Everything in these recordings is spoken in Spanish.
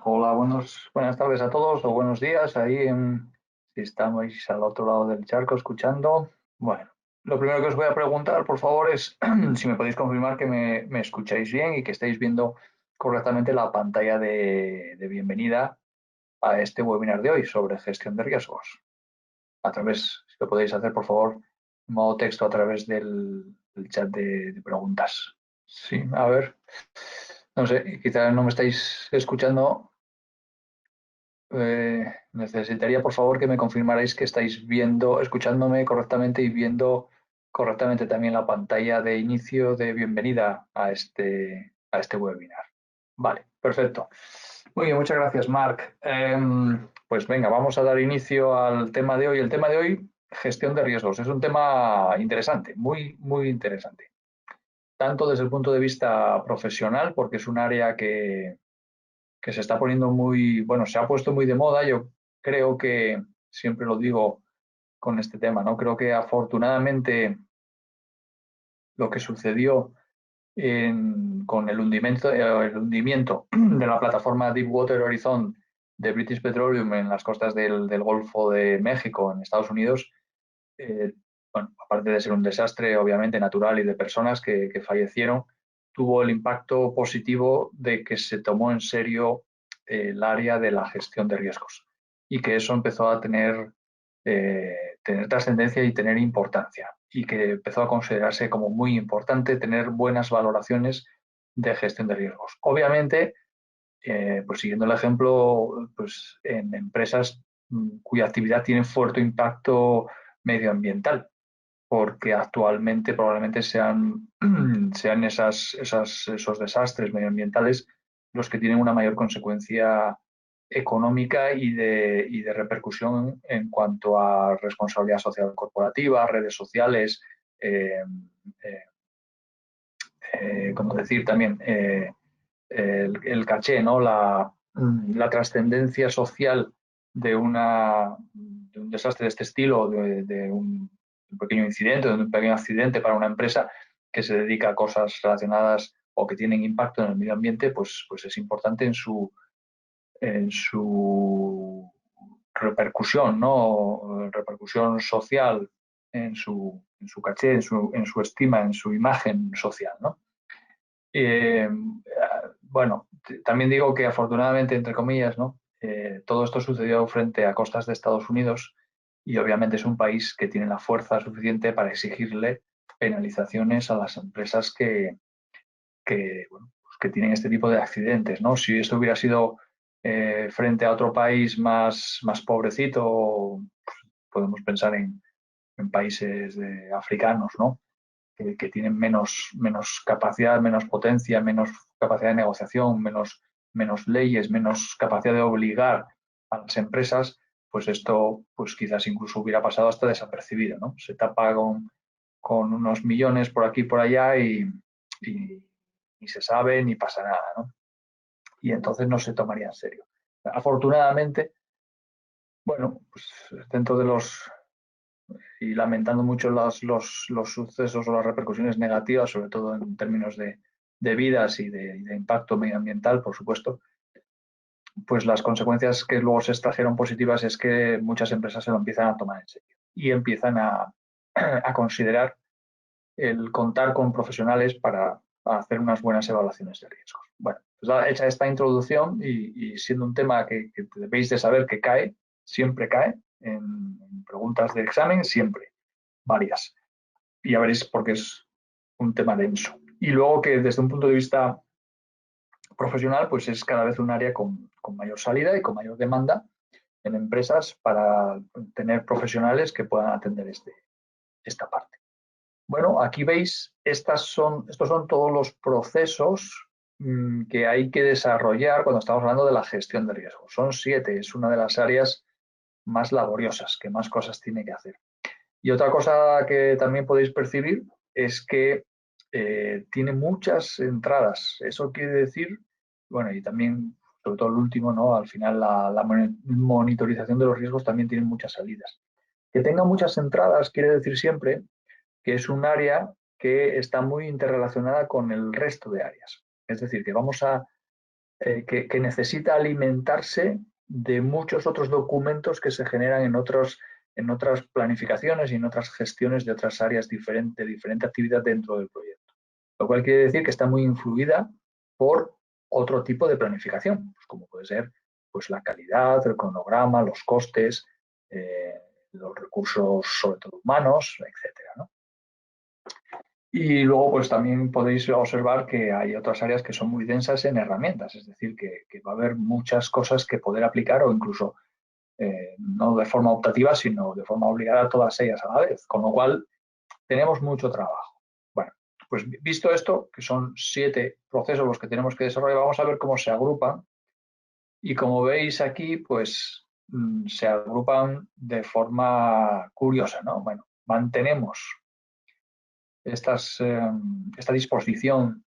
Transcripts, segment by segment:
Hola, buenas tardes a todos o buenos días si estamos al otro lado del charco escuchando. Bueno, lo primero que os voy a preguntar, por favor, es si me podéis confirmar que me escucháis bien y que estáis viendo correctamente la pantalla de bienvenida a este webinar de hoy sobre gestión de riesgos. Si lo podéis hacer, por favor, en modo texto a través del chat de preguntas. Sí, a ver, no sé, quizás no me estáis escuchando. Necesitaría, por favor, que me confirmarais que estáis viendo, escuchándome correctamente y viendo correctamente también la pantalla de inicio de bienvenida a este webinar. Vale, perfecto. Muy bien, muchas gracias, Marc. Pues venga, vamos a dar inicio al tema de hoy. El tema de hoy, gestión de riesgos. Es un tema interesante, muy interesante. Tanto desde el punto de vista profesional, porque es un área que se está poniendo bueno, se ha puesto muy de moda. Yo creo que, siempre lo digo con este tema, ¿no? Creo que afortunadamente lo que sucedió con el hundimiento de la plataforma Deepwater Horizon de British Petroleum en las costas del Golfo de México, en Estados Unidos, eh, bueno, aparte de ser un desastre obviamente natural y de personas que fallecieron, tuvo el impacto positivo de que se tomó en serio el área de la gestión de riesgos y que eso empezó a tener trascendencia y tener importancia y que empezó a considerarse como muy importante tener buenas valoraciones de gestión de riesgos. Obviamente, pues siguiendo el ejemplo, pues en empresas cuya actividad tiene fuerte impacto medioambiental, porque actualmente probablemente sean esos desastres medioambientales los que tienen una mayor consecuencia económica y de repercusión en cuanto a responsabilidad social corporativa, redes sociales, eh, eh, como decir también, el caché, ¿no? La trascendencia social de un desastre de este estilo, de un pequeño incidente, de un pequeño accidente para una empresa que se dedica a cosas relacionadas o que tienen impacto en el medio ambiente, pues es importante en su repercusión, ¿no? Repercusión social, en su caché, en su estima, en su imagen social, ¿no? Eh, bueno, también digo que afortunadamente, entre comillas, ¿no? Todo esto sucedió frente a costas de Estados Unidos y obviamente es un país que tiene la fuerza suficiente para exigirle penalizaciones a las empresas bueno, pues que tienen este tipo de accidentes, ¿no? Si esto hubiera sido frente a otro país más pobrecito, pues podemos pensar en países africanos, ¿no? Que tienen menos capacidad, menos potencia, menos capacidad de negociación, menos leyes, menos capacidad de obligar a las empresas, pues esto pues quizás incluso hubiera pasado hasta desapercibido, ¿no? Se tapa con unos millones por aquí y por allá y ni se sabe ni pasa nada, ¿no? Y entonces no se tomaría en serio. Afortunadamente, bueno, pues dentro de y lamentando mucho los sucesos o las repercusiones negativas, sobre todo en términos de vidas y de impacto medioambiental, por supuesto, pues las consecuencias que luego se extrajeron positivas es que muchas empresas se lo empiezan a tomar en serio y empiezan a considerar el contar con profesionales para hacer unas buenas evaluaciones de riesgos. Bueno, pues hecha esta introducción y siendo un tema que debéis de saber que siempre cae en preguntas de examen, siempre, varias. Y ya veréis por qué es un tema denso. Y luego que desde un punto de vista profesional, pues es cada vez un área con mayor salida y con mayor demanda en empresas para tener profesionales que puedan atender esta parte. Bueno, aquí veis, estos son todos los procesos que hay que desarrollar cuando estamos hablando de la gestión de riesgos. Son 7, es una de las áreas más laboriosas, que más cosas tiene que hacer. Y otra cosa que también podéis percibir es que tiene muchas entradas. Eso quiere decir, bueno, y también, sobre todo el último, ¿no? Al final la monitorización de los riesgos también tiene muchas salidas. Que tenga muchas entradas quiere decir siempre que es un área que está muy interrelacionada con el resto de áreas. Es decir, que vamos a que necesita alimentarse de muchos otros documentos que se generan en otras planificaciones y en otras gestiones de otras áreas de diferente actividad dentro del proyecto. Lo cual quiere decir que está muy influida por otro tipo de planificación, pues como puede ser pues, la calidad, el cronograma, los costes, los recursos, sobre todo humanos, etcétera, ¿no? Y luego, pues también podéis observar que hay otras áreas que son muy densas en herramientas, es decir, que va a haber muchas cosas que poder aplicar o incluso no de forma optativa, sino de forma obligada todas ellas a la vez, con lo cual tenemos mucho trabajo. Bueno, pues visto esto, que son 7 procesos los que tenemos que desarrollar, vamos a ver cómo se agrupan. Y como veis aquí, pues se agrupan de forma curiosa, ¿no? Bueno, mantenemos esta disposición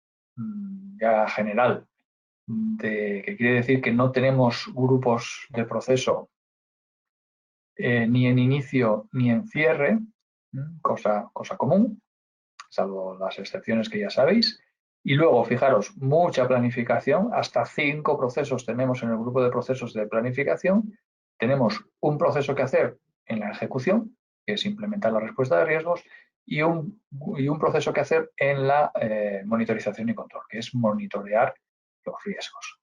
ya general, que quiere decir que no tenemos grupos de proceso ni en inicio ni en cierre, cosa común, salvo las excepciones que ya sabéis. Y luego, fijaros, mucha planificación, hasta 5 procesos tenemos en el grupo de procesos de planificación. Tenemos un proceso que hacer en la ejecución, que es implementar la respuesta de riesgos, y un proceso que hacer en la monitorización y control, que es monitorear los riesgos.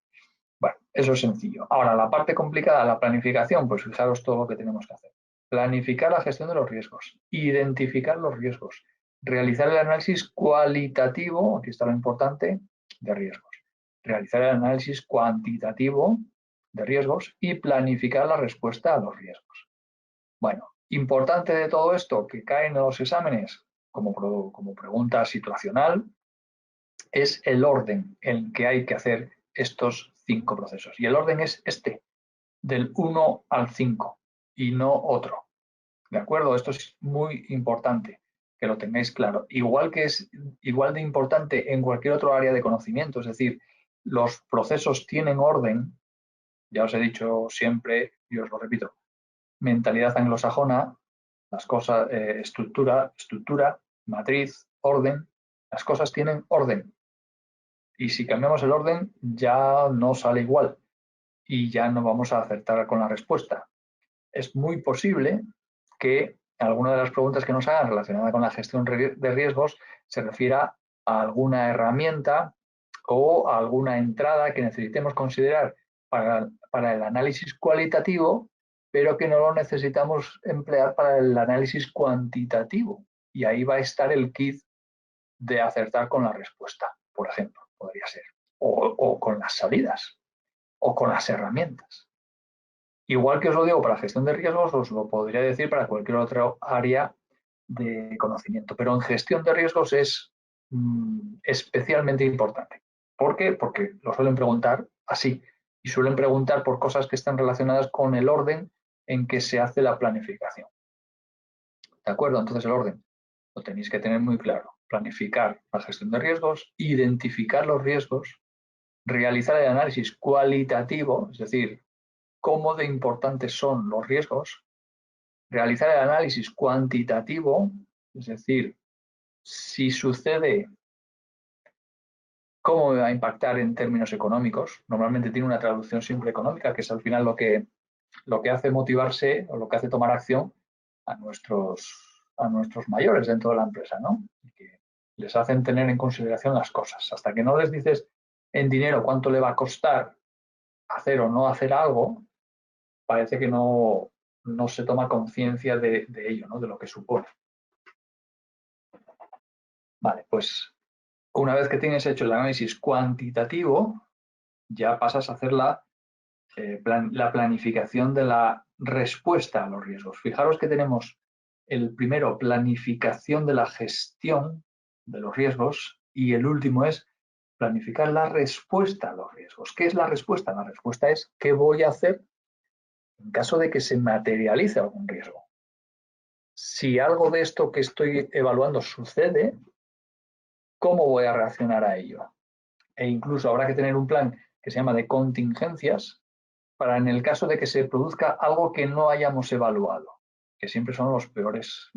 Bueno, eso es sencillo. Ahora, la parte complicada, la planificación, pues fijaros todo lo que tenemos que hacer. Planificar la gestión de los riesgos, identificar los riesgos, realizar el análisis cualitativo, aquí está lo importante, de riesgos, realizar el análisis cuantitativo de riesgos y planificar la respuesta a los riesgos. Bueno, importante de todo esto que cae en los exámenes como pregunta situacional es el orden en que hay que hacer estos 5 procesos. Y el orden es este, del 1 al 5 y no otro. ¿De acuerdo? Esto es muy importante que lo tengáis claro. Igual que es igual de importante en cualquier otro área de conocimiento, es decir, los procesos tienen orden, ya os he dicho siempre y os lo repito, mentalidad anglosajona, las cosas, estructura, matriz, orden, las cosas tienen orden. Y si cambiamos el orden, ya no sale igual y ya no vamos a acertar con la respuesta. Es muy posible que alguna de las preguntas que nos hagan relacionada con la gestión de riesgos se refiera a alguna herramienta o a alguna entrada que necesitemos considerar para el análisis cualitativo, pero que no lo necesitamos emplear para el análisis cuantitativo. Y ahí va a estar el kit de acertar con la respuesta, por ejemplo, podría ser. O con las salidas, o con las herramientas. Igual que os lo digo para gestión de riesgos, os lo podría decir para cualquier otra área de conocimiento. Pero en gestión de riesgos es especialmente importante. ¿Por qué? Porque lo suelen preguntar así. Y suelen preguntar por cosas que están relacionadas con el orden en que se hace la planificación. ¿De acuerdo? Entonces el orden lo tenéis que tener muy claro. Planificar la gestión de riesgos, identificar los riesgos, realizar el análisis cualitativo, es decir, cómo de importantes son los riesgos, realizar el análisis cuantitativo, es decir, si sucede, cómo me va a impactar en términos económicos. Normalmente tiene una traducción siempre económica, que es al final lo que hace motivarse o lo que hace tomar acción a nuestros mayores dentro de la empresa, ¿no? Y que les hacen tener en consideración las cosas. Hasta que no les dices en dinero cuánto le va a costar hacer o no hacer algo, parece que no se toma conciencia de ello, ¿no? De lo que supone. Vale, pues una vez que tienes hecho el análisis cuantitativo, ya pasas a hacer la planificación de la respuesta a los riesgos. Fijaros que tenemos el primero, planificación de la gestión de los riesgos, y el último es planificar la respuesta a los riesgos. ¿Qué es la respuesta? La respuesta es ¿qué voy a hacer en caso de que se materialice algún riesgo? Si algo de esto que estoy evaluando sucede, ¿cómo voy a reaccionar a ello? E incluso habrá que tener un plan que se llama de contingencias para en el caso de que se produzca algo que no hayamos evaluado, que siempre son los peores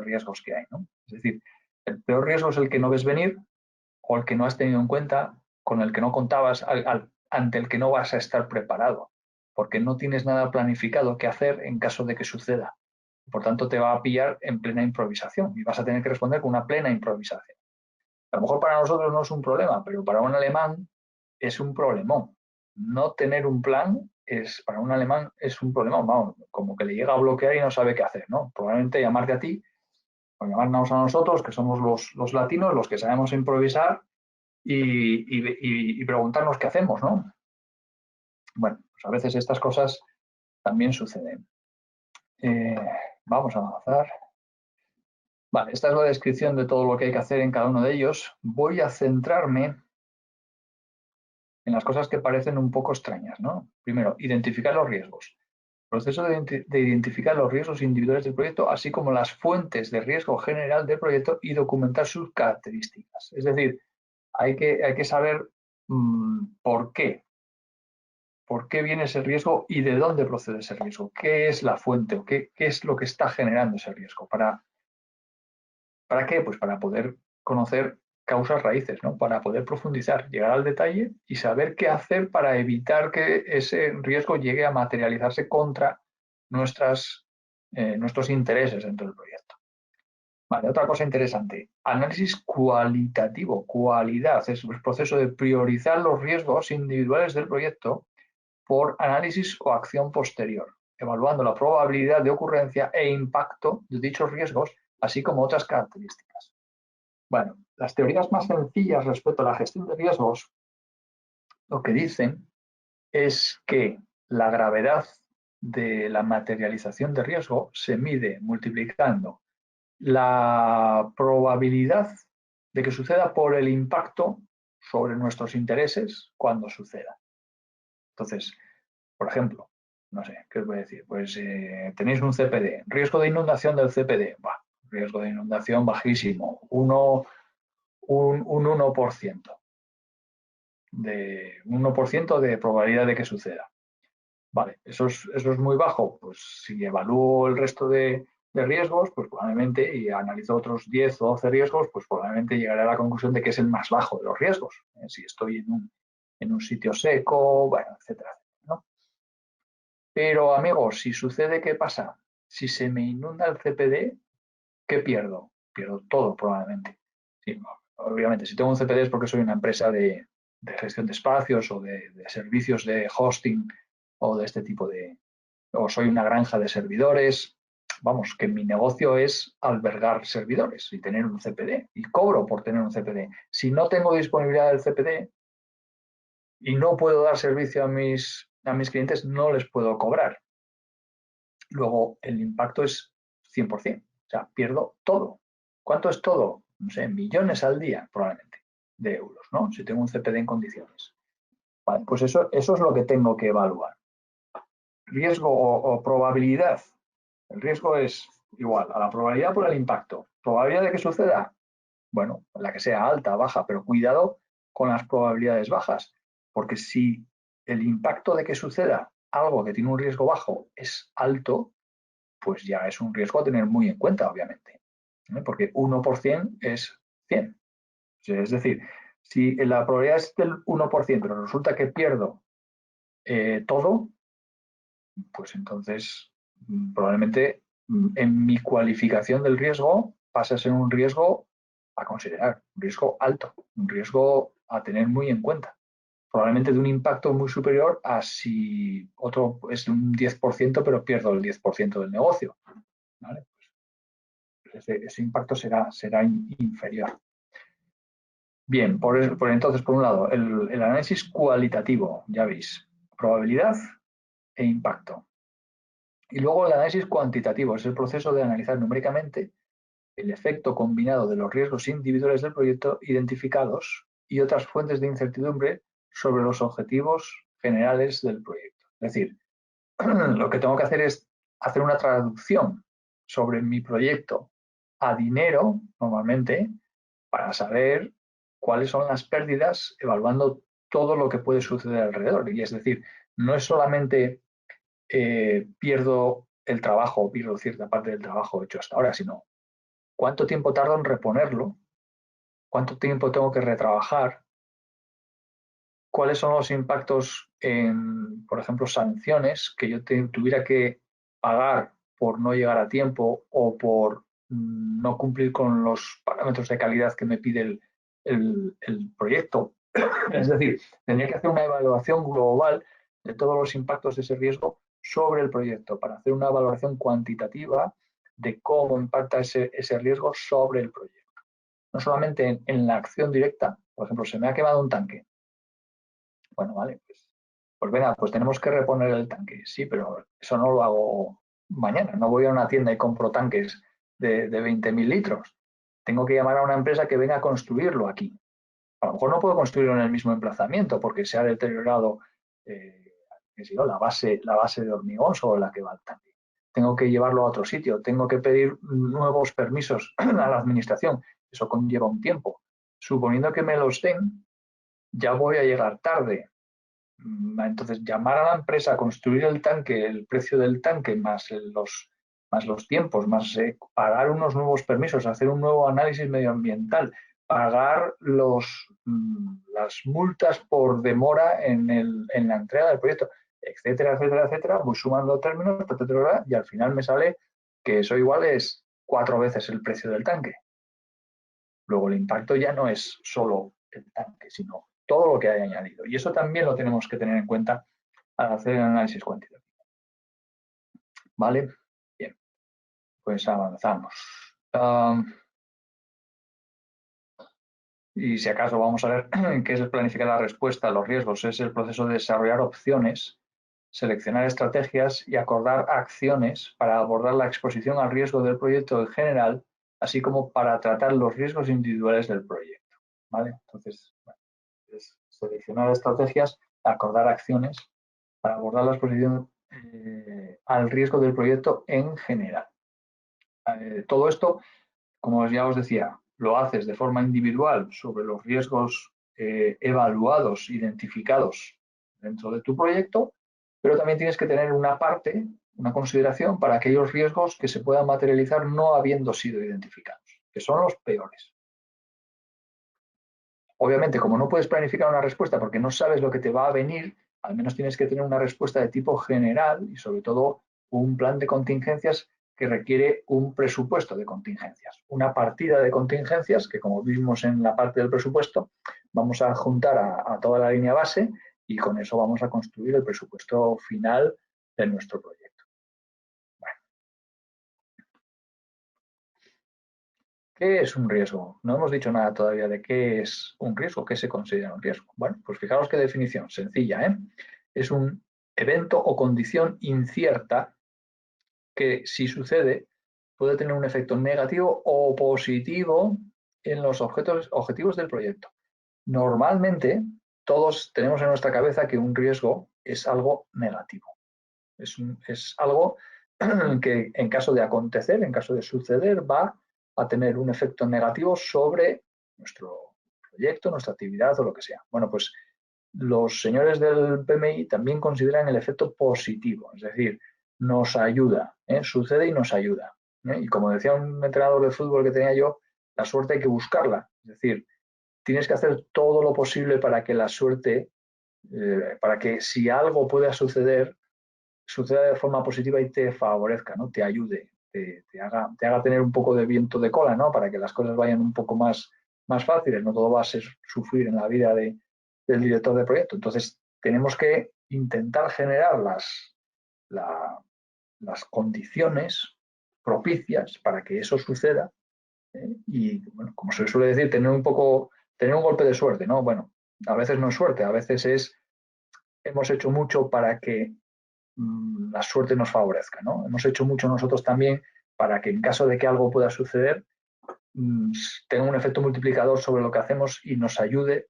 riesgos que hay, ¿no? Es decir, el peor riesgo es el que no ves venir o el que no has tenido en cuenta, con el que no contabas, al ante el que no vas a estar preparado, porque no tienes nada planificado que hacer en caso de que suceda. Por tanto, te va a pillar en plena improvisación y vas a tener que responder con una plena improvisación. A lo mejor para nosotros no es un problema, pero para un alemán es un problemón. No tener un plan para un alemán es un problema, vamos, como que le llega a bloquear y no sabe qué hacer, ¿no? Probablemente llamarte a ti o llamarnos a nosotros, que somos los latinos, los que sabemos improvisar y preguntarnos qué hacemos, ¿no? Bueno, pues a veces estas cosas también suceden. Vamos a avanzar. Vale, esta es la descripción de todo lo que hay que hacer en cada uno de ellos. Voy a centrarme en las cosas que parecen un poco extrañas, ¿no? Primero, identificar los riesgos. Proceso de identificar los riesgos individuales del proyecto, así como las fuentes de riesgo general del proyecto y documentar sus características. Es decir, hay que saber por qué. ¿Por qué viene ese riesgo y de dónde procede ese riesgo? ¿Qué es la fuente o qué es lo que está generando ese riesgo? ¿Para qué? Pues para poder conocer causas raíces, ¿no? Para poder profundizar, llegar al detalle y saber qué hacer para evitar que ese riesgo llegue a materializarse contra nuestros intereses dentro del proyecto. Vale, otra cosa interesante, análisis cualitativo, cualidad, es el proceso de priorizar los riesgos individuales del proyecto por análisis o acción posterior, evaluando la probabilidad de ocurrencia e impacto de dichos riesgos, así como otras características. Bueno, las teorías más sencillas respecto a la gestión de riesgos lo que dicen es que la gravedad de la materialización de riesgo se mide multiplicando la probabilidad de que suceda por el impacto sobre nuestros intereses cuando suceda. Entonces, por ejemplo, no sé, ¿qué os voy a decir? Pues tenéis un CPD, riesgo de inundación del CPD, riesgo de inundación bajísimo, un 1%, un 1% de probabilidad de que suceda. Vale, eso es muy bajo. Pues si evalúo el resto de riesgos, pues probablemente, y analizo otros 10 o 12 riesgos, pues probablemente llegaré a la conclusión de que es el más bajo de los riesgos. Si estoy en un sitio seco, bueno, etcétera, ¿no? Pero, amigos, si sucede, ¿qué pasa? Si se me inunda el CPD, ¿qué pierdo? Pierdo todo, probablemente. Sí, obviamente, si tengo un CPD es porque soy una empresa de gestión de espacios o de servicios de hosting o de este tipo o soy una granja de servidores. Vamos, que mi negocio es albergar servidores y tener un CPD. Y cobro por tener un CPD. Si no tengo disponibilidad del CPD y no puedo dar servicio a mis clientes, no les puedo cobrar. Luego, el impacto es 100%. O sea, pierdo todo. ¿Cuánto es todo? No sé, millones al día, probablemente, de euros, ¿no? Si tengo un CPD en condiciones. Vale, pues eso es lo que tengo que evaluar. Riesgo o probabilidad. El riesgo es igual a la probabilidad por el impacto. ¿Probabilidad de que suceda? Bueno, la que sea alta, baja, pero cuidado con las probabilidades bajas, porque si el impacto de que suceda algo que tiene un riesgo bajo es alto, pues ya es un riesgo a tener muy en cuenta, obviamente, porque 1% es 100. Es decir, si la probabilidad es del 1%, pero resulta que pierdo todo, pues entonces probablemente en mi cualificación del riesgo pasa a ser un riesgo a considerar, un riesgo alto, un riesgo a tener muy en cuenta. Probablemente de un impacto muy superior a si otro es de un 10%, pero pierdo el 10% del negocio. ¿Vale? Pues ese impacto será inferior. Bien, entonces, por un lado, el análisis cualitativo, ya veis, probabilidad e impacto. Y luego el análisis cuantitativo, es el proceso de analizar numéricamente el efecto combinado de los riesgos individuales del proyecto identificados y otras fuentes de incertidumbre sobre los objetivos generales del proyecto. Es decir, lo que tengo que hacer es hacer una traducción sobre mi proyecto a dinero, normalmente, para saber cuáles son las pérdidas, evaluando todo lo que puede suceder alrededor. Y es decir, no es solamente pierdo el trabajo, pierdo cierta parte del trabajo hecho hasta ahora, sino cuánto tiempo tardo en reponerlo, cuánto tiempo tengo que retrabajar, cuáles son los impactos en, por ejemplo, sanciones que yo tuviera que pagar por no llegar a tiempo o por no cumplir con los parámetros de calidad que me pide el proyecto. Es decir, tendría que hacer una evaluación global de todos los impactos de ese riesgo sobre el proyecto para hacer una valoración cuantitativa de cómo impacta ese riesgo sobre el proyecto. No solamente en la acción directa, por ejemplo, se me ha quemado un tanque. Bueno, vale, pues venga, pues tenemos que reponer el tanque. Sí, pero eso no lo hago mañana. No voy a una tienda y compro tanques de 20.000 litros. Tengo que llamar a una empresa que venga a construirlo aquí. A lo mejor no puedo construirlo en el mismo emplazamiento porque se ha deteriorado la base de hormigón sobre la que va el tanque. Tengo que llevarlo a otro sitio, tengo que pedir nuevos permisos a la administración. Eso conlleva un tiempo. Suponiendo que me los den, ya voy a llegar tarde. Entonces, llamar a la empresa a construir el tanque, el precio del tanque, más los tiempos, más pagar unos nuevos permisos, hacer un nuevo análisis medioambiental, pagar las multas por demora en la entrega del proyecto, etcétera, etcétera, etcétera, voy sumando términos, y al final me sale que eso igual es 4 veces el precio del tanque. Luego el impacto ya no es solo el tanque, sino todo lo que hay añadido. Y eso también lo tenemos que tener en cuenta al hacer el análisis cuantitativo. ¿Vale? Bien, pues avanzamos. Y si acaso vamos a ver qué es planificar la respuesta a los riesgos. Es el proceso de desarrollar opciones, seleccionar estrategias y acordar acciones para abordar la exposición al riesgo del proyecto en general, así como para tratar los riesgos individuales del proyecto. ¿Vale? Entonces, bueno, es seleccionar estrategias, acordar acciones para abordar la exposición al riesgo del proyecto en general. Todo esto, como ya os decía, lo haces de forma individual sobre los riesgos evaluados, identificados dentro de tu proyecto, pero también tienes que tener una parte, una consideración para aquellos riesgos que se puedan materializar no habiendo sido identificados, que son los peores. Obviamente, como no puedes planificar una respuesta porque no sabes lo que te va a venir, al menos tienes que tener una respuesta de tipo general y sobre todo un plan de contingencias que requiere un presupuesto de contingencias, una partida de contingencias que, como vimos en la parte del presupuesto, vamos a juntar a toda la línea base y con eso vamos a construir el presupuesto final de nuestro proyecto. ¿Qué es un riesgo? No hemos dicho nada todavía de qué es un riesgo, qué se considera un riesgo. Bueno, pues fijaros qué definición, sencilla, ¿eh? Es un evento o condición incierta que, si sucede, puede tener un efecto negativo o positivo en los objetivos del proyecto. Normalmente, todos tenemos en nuestra cabeza que un riesgo es algo negativo. Es algo que, en caso de acontecer, en caso de suceder, va a tener un efecto negativo sobre nuestro proyecto, nuestra actividad o lo que sea. Bueno, pues los señores del PMI también consideran el efecto positivo, es decir, nos ayuda, sucede y nos ayuda. Y como decía un entrenador de fútbol que tenía yo, la suerte hay que buscarla, es decir, tienes que hacer todo lo posible para que la suerte, para que si algo pueda suceda de forma positiva y te favorezca, ¿no? Te ayude, te haga tener un poco de viento de cola, ¿no? Para que las cosas vayan un poco más fáciles, no todo va a ser sufrir en la vida del director de proyecto. Entonces, tenemos que intentar generar las condiciones propicias para que eso suceda y, bueno, como se suele decir, tener un golpe de suerte, ¿no? Bueno, a veces no es suerte, a veces hemos hecho mucho para que la suerte nos favorezca, ¿no? Hemos hecho mucho nosotros también para que, en caso de que algo pueda suceder, tenga un efecto multiplicador sobre lo que hacemos y nos ayude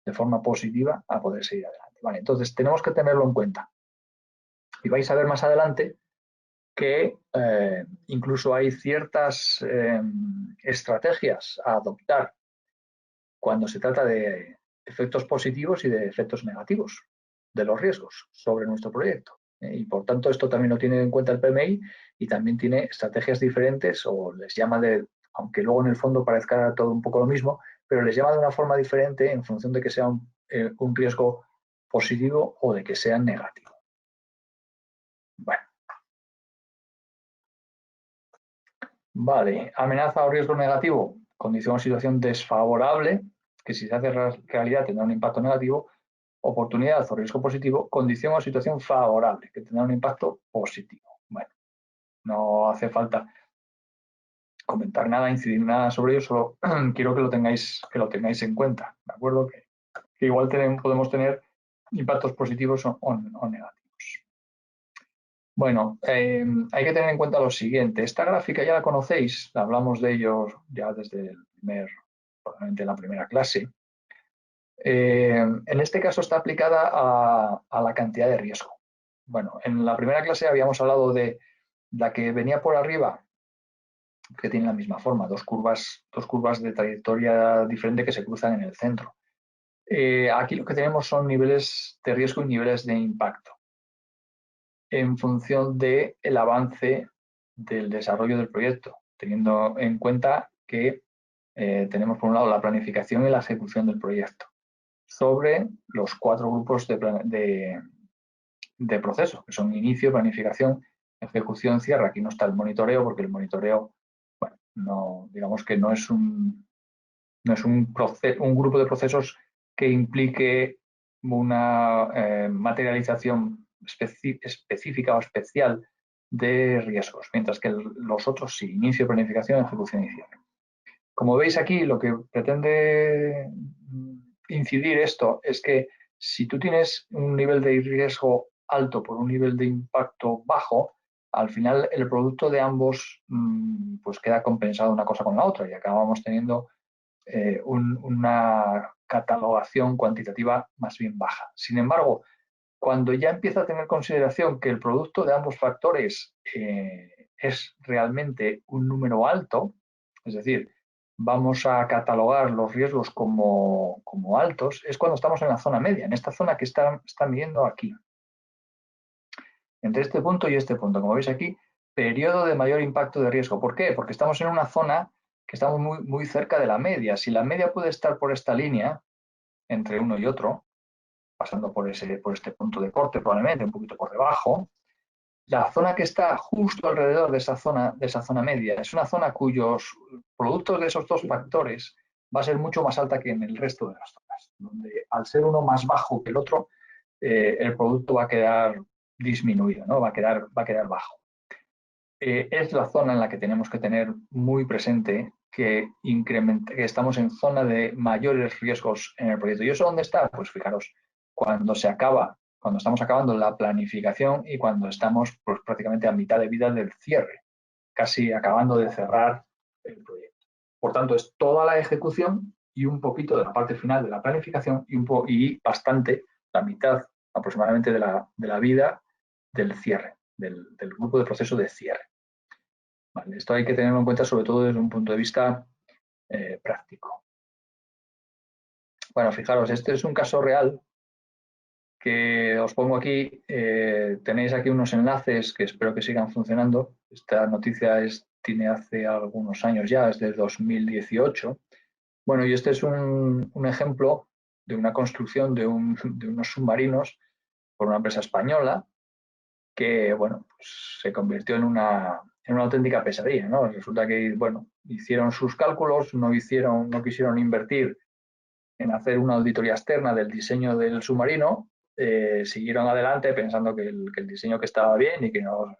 de forma positiva a poder seguir adelante. Vale, entonces, tenemos que tenerlo en cuenta. Y vais a ver más adelante que incluso hay ciertas estrategias a adoptar cuando se trata de efectos positivos y de efectos negativos de los riesgos sobre nuestro proyecto. Y por tanto, esto también lo tiene en cuenta el PMI y también tiene estrategias diferentes, o les llama aunque luego en el fondo parezca todo un poco lo mismo, pero les llama de una forma diferente en función de que sea un riesgo positivo o de que sea negativo. Bueno. Vale, amenaza o riesgo negativo, condición o situación desfavorable, que si se hace realidad tendrá un impacto negativo. Oportunidad o riesgo positivo, condición o situación favorable, que tendrá un impacto positivo. Bueno, no hace falta comentar nada, incidir nada sobre ello, solo quiero que lo tengáis en cuenta, ¿de acuerdo? Que igual podemos tener impactos positivos o negativos. Bueno, hay que tener en cuenta lo siguiente. Esta gráfica ya la conocéis, hablamos de ello ya desde probablemente la primera clase. En este caso está aplicada a la cantidad de riesgo. Bueno, en la primera clase habíamos hablado de la que venía por arriba, que tiene la misma forma, dos curvas de trayectoria diferente que se cruzan en el centro. Aquí lo que tenemos son niveles de riesgo y niveles de impacto en función del avance del desarrollo del proyecto, teniendo en cuenta que tenemos por un lado la planificación y la ejecución del proyecto sobre los 4 grupos de proceso, que son inicio, planificación, ejecución, cierre. Aquí no está el monitoreo porque el monitoreo, bueno, no, digamos que no es un grupo de procesos que implique una materialización específica o especial de riesgos, mientras que los otros sí, inicio, planificación, ejecución y cierre. Como veis aquí, lo que pretende incidir esto es que si tú tienes un nivel de riesgo alto por un nivel de impacto bajo, al final el producto de ambos pues queda compensado una cosa con la otra y acabamos teniendo una catalogación cuantitativa más bien baja. Sin embargo, cuando ya empieza a tener consideración que el producto de ambos factores es realmente un número alto, es decir, vamos a catalogar los riesgos como altos, es cuando estamos en la zona media, en esta zona que está midiendo aquí. Entre este punto y este punto, como veis aquí, periodo de mayor impacto de riesgo. ¿Por qué? Porque estamos en una zona que estamos muy cerca de la media. Si la media puede estar por esta línea, entre uno y otro, pasando por este punto de corte probablemente, un poquito por debajo, la zona que está justo alrededor de esa zona media es una zona cuyos productos de esos dos factores va a ser mucho más alta que en el resto de las zonas, donde al ser uno más bajo que el otro, el producto va a quedar disminuido, ¿no? va a quedar bajo. Es la zona en la que tenemos que tener muy presente que estamos en zona de mayores riesgos en el proyecto. ¿Y eso dónde está? Pues fijaros, cuando estamos acabando la planificación y cuando estamos pues, prácticamente a mitad de vida del cierre, casi acabando de cerrar el proyecto. Por tanto, es toda la ejecución y un poquito de la parte final de la planificación y bastante, la mitad aproximadamente de la vida del cierre, del grupo de proceso de cierre. Vale, esto hay que tenerlo en cuenta sobre todo desde un punto de vista práctico. Bueno, fijaros, este es un caso real que os pongo aquí. Tenéis aquí unos enlaces que espero que sigan funcionando. Esta noticia tiene hace algunos años ya, es de 2018. Bueno, y este es un ejemplo de una construcción de unos submarinos por una empresa española que, bueno, pues se convirtió en una auténtica pesadilla, ¿no? Resulta que, bueno, hicieron sus cálculos, no quisieron invertir en hacer una auditoría externa del diseño del submarino, siguieron adelante pensando que el diseño que estaba bien y que no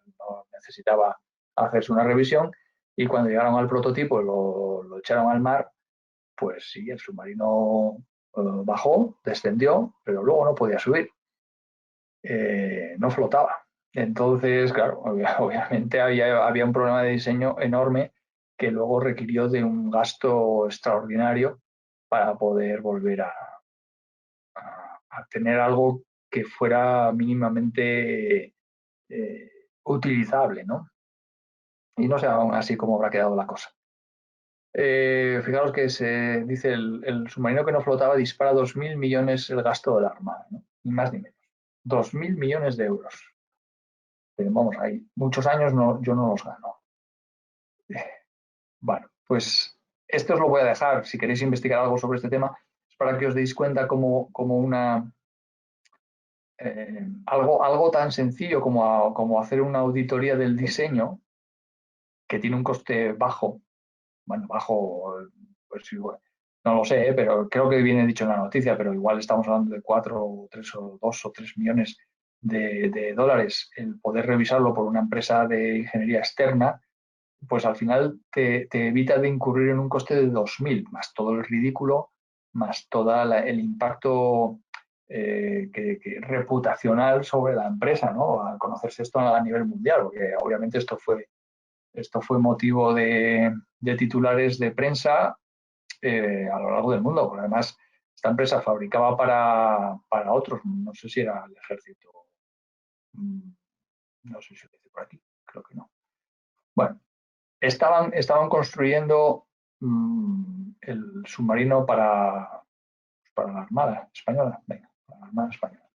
necesitaba hacerse una revisión, y cuando llegaron al prototipo lo echaron al mar, pues sí, el submarino bajó, descendió, pero luego no podía subir, no flotaba. Entonces, claro, obviamente había un problema de diseño enorme que luego requirió de un gasto extraordinario para poder volver a tener algo que fuera mínimamente utilizable, ¿no? Y no sé aún así cómo habrá quedado la cosa. Fijaros que se dice el submarino que no flotaba dispara 2.000 millones el gasto de la Armada, ¿no? Ni más ni menos. 2.000 millones de euros. Pero vamos, hay muchos años yo no los gano. Bueno, pues esto os lo voy a dejar. Si queréis investigar algo sobre este tema, es para que os deis cuenta cómo una algo tan sencillo como hacer una auditoría del diseño, que tiene un coste bajo, bueno, bajo, pues igual, no lo sé, pero creo que viene dicho en la noticia, pero igual estamos hablando de 4 o 3 o 2 o 3 millones de dólares, el poder revisarlo por una empresa de ingeniería externa, pues al final te evita de incurrir en un coste de 2.000, más todo el ridículo, más todo el impacto reputacional sobre la empresa, ¿no? Al conocerse esto a nivel mundial, porque obviamente esto fue motivo de titulares de prensa a lo largo del mundo, porque además esta empresa fabricaba para otros, no sé si era el ejército, no sé si lo dice por aquí, creo que no. Bueno, estaban construyendo el submarino para la Armada Española, venga, para la Armada Española.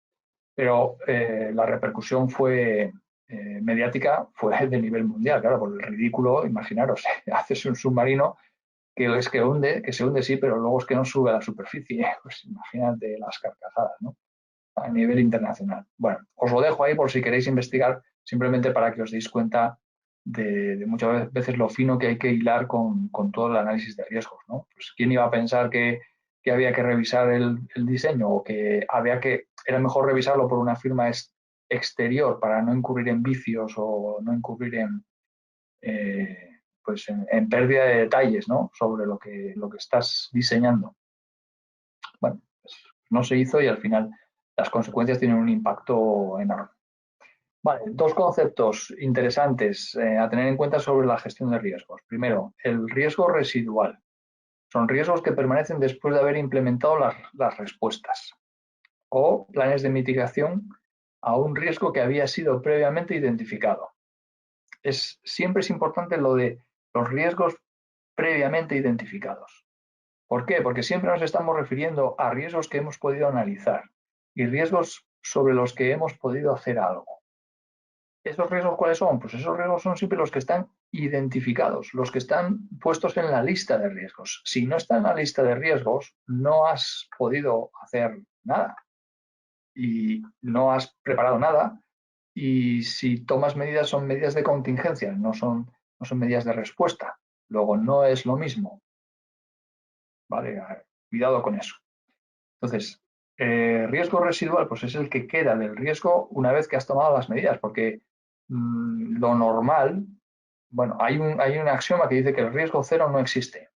Pero la repercusión fue mediática, fue de nivel mundial, claro, por el ridículo, imaginaros, haces un submarino que se hunde sí, pero luego es que no sube a la superficie, pues imagínate las carcajadas, ¿no? A nivel internacional. Bueno, os lo dejo ahí por si queréis investigar, simplemente para que os deis cuenta de muchas veces lo fino que hay que hilar con todo el análisis de riesgos, ¿no? Pues quién iba a pensar que había que revisar el diseño o que era mejor revisarlo por una firma exterior para no incurrir en vicios o no incurrir pues en pérdida de detalles, ¿no? Sobre lo que estás diseñando. Bueno, pues no se hizo y al final las consecuencias tienen un impacto enorme. Vale, dos conceptos interesantes a tener en cuenta sobre la gestión de riesgos. Primero, el riesgo residual. Son riesgos que permanecen después de haber implementado las respuestas o planes de mitigación a un riesgo que había sido previamente identificado. Siempre es importante lo de los riesgos previamente identificados. ¿Por qué? Porque siempre nos estamos refiriendo a riesgos que hemos podido analizar y riesgos sobre los que hemos podido hacer algo. ¿Esos riesgos cuáles son? Pues esos riesgos son siempre los que están identificados, los que están puestos en la lista de riesgos. Si no está en la lista de riesgos, no has podido hacer nada y no has preparado nada. Y si tomas medidas, son medidas de contingencia, no son medidas de respuesta. Luego, no es lo mismo. ¿Vale? Cuidado con eso. Entonces, riesgo residual, pues es el que queda del riesgo una vez que has tomado las medidas, porque lo normal, bueno, hay un axioma que dice que el riesgo cero no existe.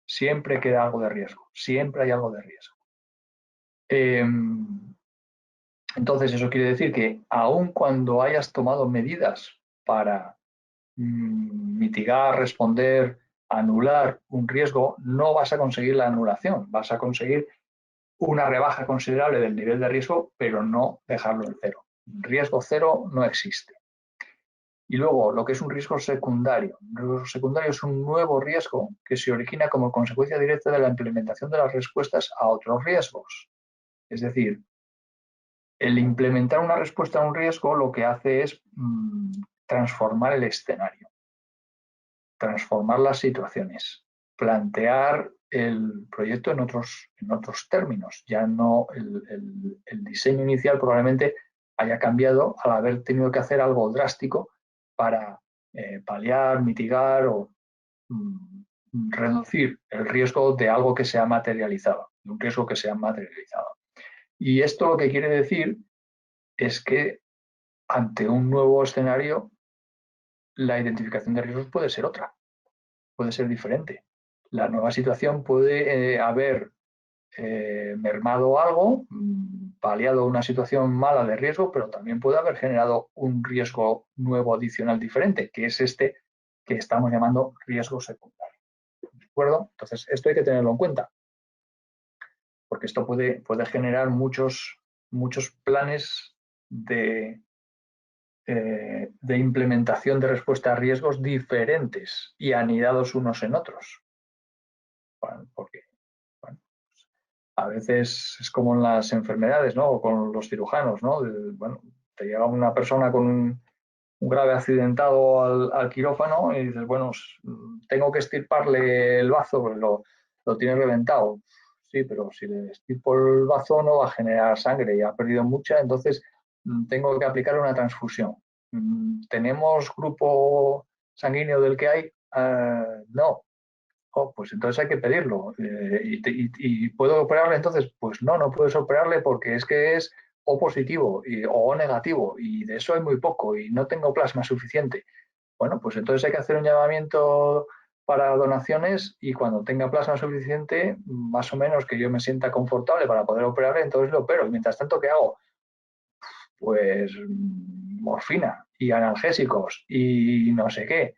Siempre queda algo de riesgo, siempre hay algo de riesgo. Entonces, eso quiere decir que aun cuando hayas tomado medidas para mitigar, responder, anular un riesgo, no vas a conseguir la anulación, vas a conseguir una rebaja considerable del nivel de riesgo, pero no dejarlo en cero. Riesgo cero no existe. Y luego, lo que es un riesgo secundario. Un riesgo secundario es un nuevo riesgo que se origina como consecuencia directa de la implementación de las respuestas a otros riesgos. Es decir, el implementar una respuesta a un riesgo lo que hace es transformar el escenario, transformar las situaciones, plantear el proyecto en otros términos. Ya no el diseño inicial probablemente haya cambiado al haber tenido que hacer algo drástico para paliar, mitigar o reducir el riesgo de algo que se ha materializado, de un riesgo que se ha materializado. Y esto lo que quiere decir es que ante un nuevo escenario la identificación de riesgos puede ser otra, puede ser diferente. La nueva situación puede haber mermado algo, paliado una situación mala de riesgo, pero también puede haber generado un riesgo nuevo adicional diferente, que es este que estamos llamando riesgo secundario. ¿De acuerdo? Entonces, esto hay que tenerlo en cuenta, porque esto puede generar muchos planes de implementación de respuesta a riesgos diferentes y anidados unos en otros. Bueno, porque a veces es como en las enfermedades, ¿no? O con los cirujanos, ¿no? Bueno, te llega una persona con un grave accidentado al quirófano y dices, bueno, tengo que extirparle el bazo, pues lo tiene reventado. Sí, pero si le extirpo el bazo no va a generar sangre y ha perdido mucha, entonces tengo que aplicarle una transfusión. ¿Tenemos grupo sanguíneo del que hay? No. Oh, pues entonces hay que pedirlo. ¿Y puedo operarle entonces? Pues no, no puedes operarle porque es que es O positivo o O negativo y de eso hay muy poco y no tengo plasma suficiente. Bueno, pues entonces hay que hacer un llamamiento para donaciones y cuando tenga plasma suficiente, más o menos que yo me sienta confortable para poder operarle, entonces lo opero. Y mientras tanto, ¿qué hago? Pues morfina y analgésicos y no sé qué.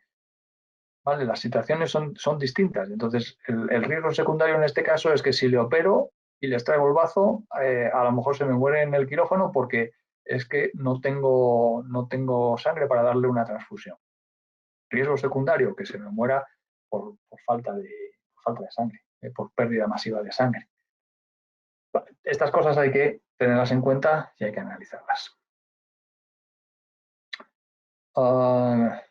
¿Vale? Las situaciones son distintas. Entonces, el riesgo secundario en este caso es que si le opero y le extraigo el bazo, a lo mejor se me muere en el quirófano porque es que no tengo sangre para darle una transfusión. Riesgo secundario, que se me muera por falta de sangre, por pérdida masiva de sangre. Vale. Estas cosas hay que tenerlas en cuenta y hay que analizarlas.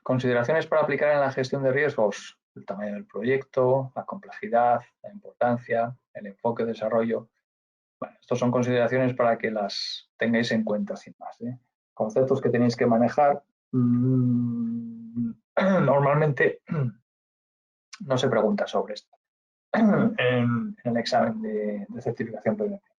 Consideraciones para aplicar en la gestión de riesgos: el tamaño del proyecto, la complejidad, la importancia, el enfoque de desarrollo. Bueno, estas son consideraciones para que las tengáis en cuenta sin más. Conceptos que tenéis que manejar. Normalmente no se pregunta sobre esto en el examen de certificación preventiva.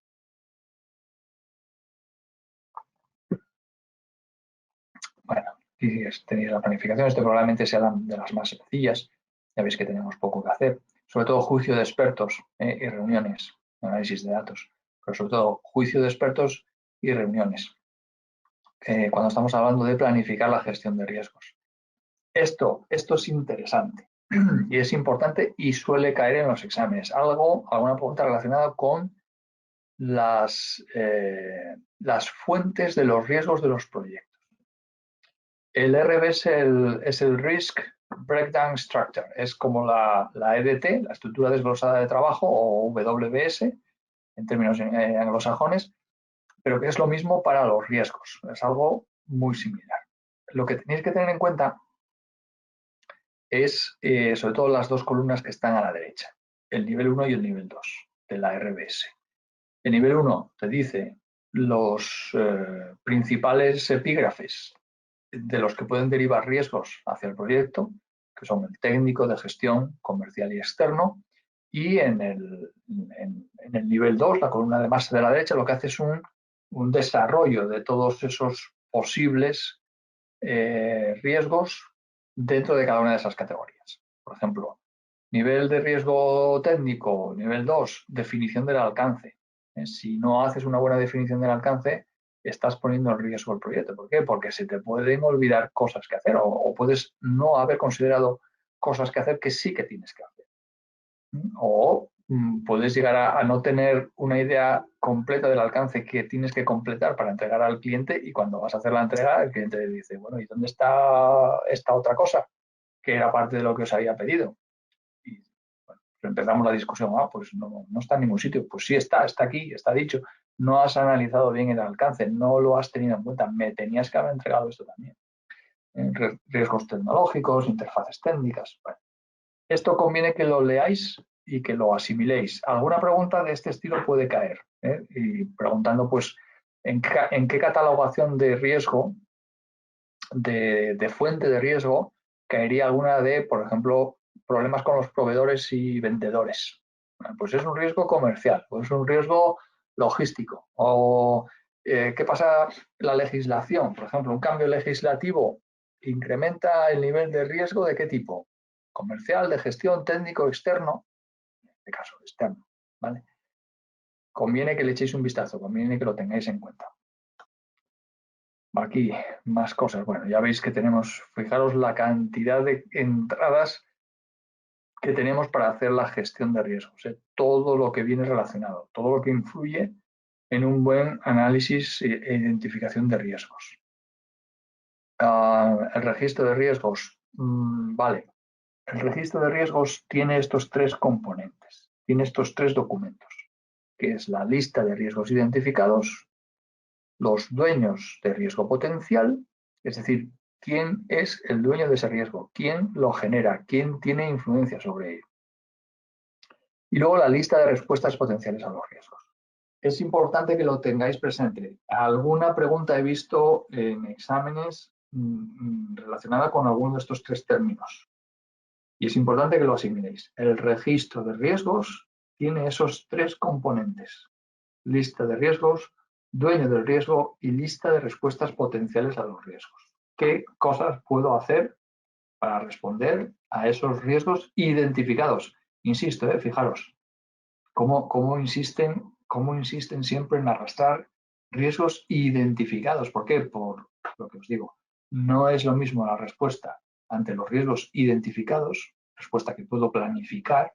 Bueno, y tenéis la planificación, esto probablemente sea de las más sencillas, ya veis que tenemos poco que hacer, sobre todo juicio de expertos y reuniones, análisis de datos, pero sobre todo juicio de expertos y reuniones, cuando estamos hablando de planificar la gestión de riesgos. Esto es interesante y es importante y suele caer en los exámenes. Alguna pregunta relacionada con las fuentes de los riesgos de los proyectos. El RB es el Risk Breakdown Structure, es como la EDT, la estructura desglosada de trabajo, o WBS en términos anglosajones, pero que es lo mismo para los riesgos, es algo muy similar. Lo que tenéis que tener en cuenta es sobre todo las dos columnas que están a la derecha, el nivel 1 y el nivel 2 de la RBS. El nivel 1 te dice los principales epígrafes de los que pueden derivar riesgos hacia el proyecto, que son el técnico, de gestión, comercial y externo. Y en el nivel 2, la columna de más de la derecha, lo que hace es un desarrollo de todos esos posibles riesgos dentro de cada una de esas categorías. Por ejemplo, nivel de riesgo técnico, nivel 2, definición del alcance. Si no haces una buena definición del alcance, estás poniendo en riesgo el proyecto. ¿Por qué? Porque se te pueden olvidar cosas que hacer o puedes no haber considerado cosas que hacer que sí que tienes que hacer. O puedes llegar a no tener una idea completa del alcance que tienes que completar para entregar al cliente y cuando vas a hacer la entrega el cliente te dice, bueno, ¿y dónde está esta otra cosa? Que era parte de lo que os había pedido. Y bueno, empezamos la discusión, pues no está en ningún sitio. Pues sí está aquí, está dicho. No has analizado bien el alcance, no lo has tenido en cuenta. Me tenías que haber entregado esto también. Riesgos tecnológicos, interfaces técnicas. Bueno, esto conviene que lo leáis y que lo asimiléis. Alguna pregunta de este estilo puede caer. Y preguntando, pues, ¿en qué catalogación de riesgo, de fuente de riesgo, caería alguna de, por ejemplo, problemas con los proveedores y vendedores? Bueno, pues es un riesgo comercial, pues es un riesgo logístico. O ¿qué pasa la legislación? Por ejemplo, un cambio legislativo incrementa el nivel de riesgo de qué tipo? Comercial, de gestión, técnico, externo, en este caso externo, ¿vale? Conviene que le echéis un vistazo, conviene que lo tengáis en cuenta. Aquí, más cosas. Bueno, ya veis que tenemos, fijaros la cantidad de entradas que tenemos para hacer la gestión de riesgos. Todo lo que viene relacionado, todo lo que influye en un buen análisis e identificación de riesgos. El registro de riesgos, vale. El registro de riesgos tiene estos tres componentes, tiene estos tres documentos, que es la lista de riesgos identificados, los dueños de riesgo potencial, es decir, quién es el dueño de ese riesgo, quién lo genera, quién tiene influencia sobre ello. Y luego la lista de respuestas potenciales a los riesgos. es importante que lo tengáis presente. Alguna pregunta he visto en exámenes relacionada con alguno de estos tres términos. Y es importante que lo asimiléis. El registro de riesgos tiene esos tres componentes. Lista de riesgos, dueño del riesgo y lista de respuestas potenciales a los riesgos. ¿Qué cosas puedo hacer para responder a esos riesgos identificados? Insisto, fijaros, cómo insisten siempre en arrastrar riesgos identificados. ¿Por qué? Por lo que os digo. No es lo mismo la respuesta ante los riesgos identificados, respuesta que puedo planificar,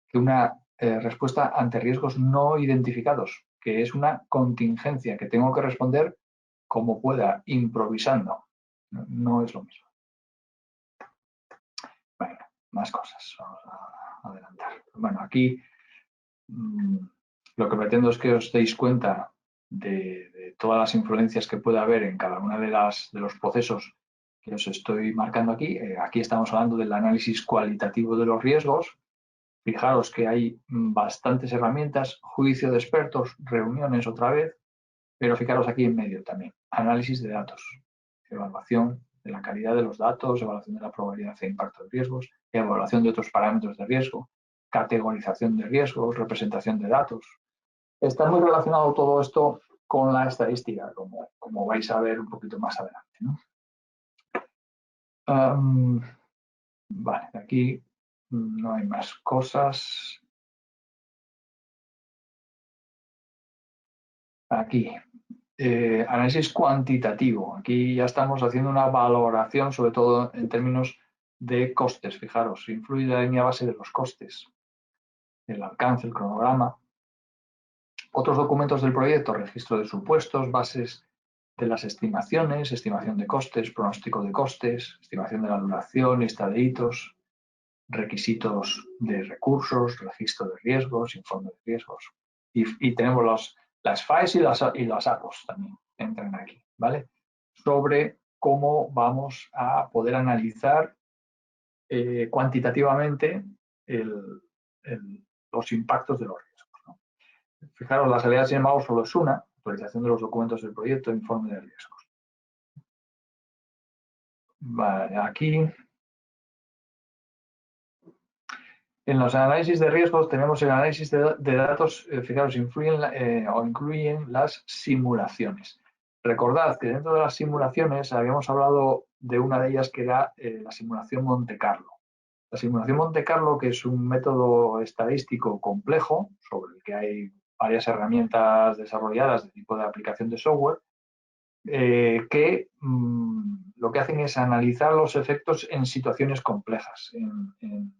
que una respuesta ante riesgos no identificados, que es una contingencia que tengo que responder como pueda, improvisando. No es lo mismo. Bueno, más cosas. Vamos a adelantar. Bueno, aquí lo que pretendo es que os deis cuenta de todas las influencias que puede haber en cada una de los procesos que os estoy marcando aquí. Aquí estamos hablando del análisis cualitativo de los riesgos. Fijaros que hay bastantes herramientas, juicio de expertos, reuniones otra vez, pero fijaros aquí en medio también, análisis de datos, evaluación de la calidad de los datos, evaluación de la probabilidad de impacto de riesgos, evaluación de otros parámetros de riesgo, categorización de riesgos, representación de datos. Está muy relacionado todo esto con la estadística, como vais a ver un poquito más adelante, ¿no? Vale, aquí no hay más cosas. Aquí, análisis cuantitativo. Aquí ya estamos haciendo una valoración, sobre todo en términos de costes. Fijaros, influye la línea base de los costes, el alcance, el cronograma. Otros documentos del proyecto, registro de supuestos, bases de las estimaciones, estimación de costes, pronóstico de costes, estimación de la duración, lista de hitos, requisitos de recursos, registro de riesgos, informe de riesgos. Y tenemos las FAEs y las APOS también entran aquí, ¿vale? Sobre cómo vamos a poder analizar cuantitativamente los impactos de los riesgos, ¿no? Fijaros, la salida sin embargo solo es una, actualización de los documentos del proyecto, informe de riesgos. Vale, aquí en los análisis de riesgos tenemos el análisis de datos, fijaros, influyen o incluyen las simulaciones. Recordad que dentro de las simulaciones habíamos hablado de una de ellas que era la simulación Monte Carlo. La simulación Monte Carlo, que es un método estadístico complejo sobre el que hay varias herramientas desarrolladas de tipo de aplicación de software, que lo que hacen es analizar los efectos en situaciones complejas, en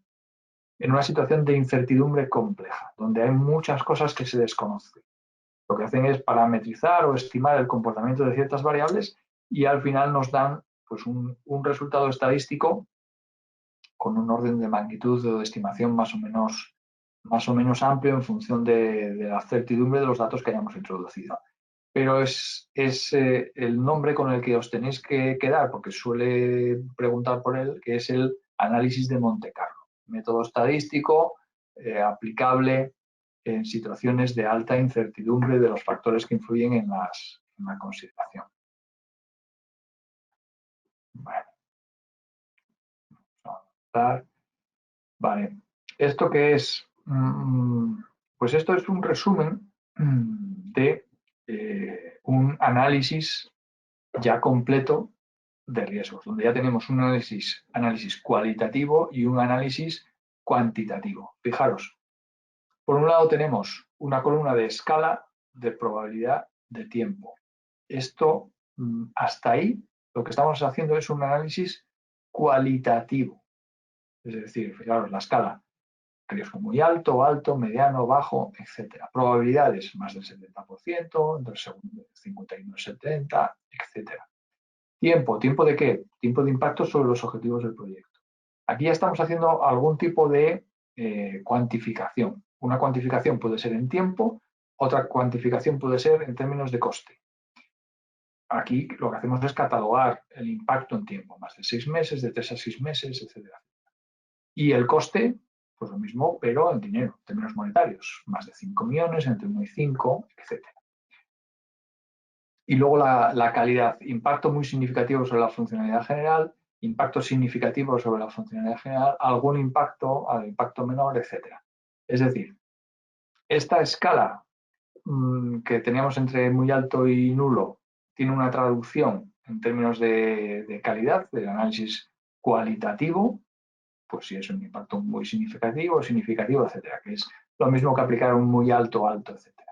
una situación de incertidumbre compleja, donde hay muchas cosas que se desconocen. Lo que hacen es parametrizar o estimar el comportamiento de ciertas variables y al final nos dan pues, un resultado estadístico con un orden de magnitud o de estimación más o menos amplio en función de la certidumbre de los datos que hayamos introducido. Pero es el nombre con el que os tenéis que quedar, porque suele preguntar por él, que es el análisis de Monte Carlo. Método estadístico aplicable en situaciones de alta incertidumbre de los factores que influyen en la consideración. Bueno, vamos a avanzar. Vale, ¿esto qué es? Pues esto es un resumen de un análisis ya completo de riesgos, donde ya tenemos un análisis cualitativo y un análisis cuantitativo. Fijaros, por un lado tenemos una columna de escala de probabilidad de tiempo. Esto, hasta ahí, lo que estamos haciendo es un análisis cualitativo. Es decir, fijaros, la escala, riesgo muy alto, alto, mediano, bajo, etc. Probabilidades más del 70%, entre el 51 y el 70, etc. ¿Tiempo de qué? Tiempo de impacto sobre los objetivos del proyecto. Aquí ya estamos haciendo algún tipo de cuantificación. Una cuantificación puede ser en tiempo, otra cuantificación puede ser en términos de coste. Aquí lo que hacemos es catalogar el impacto en tiempo, más de 6 meses, de 3 a 6 meses, etc. Y el coste, pues lo mismo, pero en dinero, en términos monetarios, más de 5 millones, entre 1 y 5, etc. Y luego la calidad, impacto muy significativo sobre la funcionalidad general, impacto significativo sobre la funcionalidad general, algún impacto, al impacto menor, etc. Es decir, esta escala que teníamos entre muy alto y nulo tiene una traducción en términos de calidad, del análisis cualitativo, pues si es un impacto muy significativo, etcétera, que es lo mismo que aplicar un muy alto, etcétera.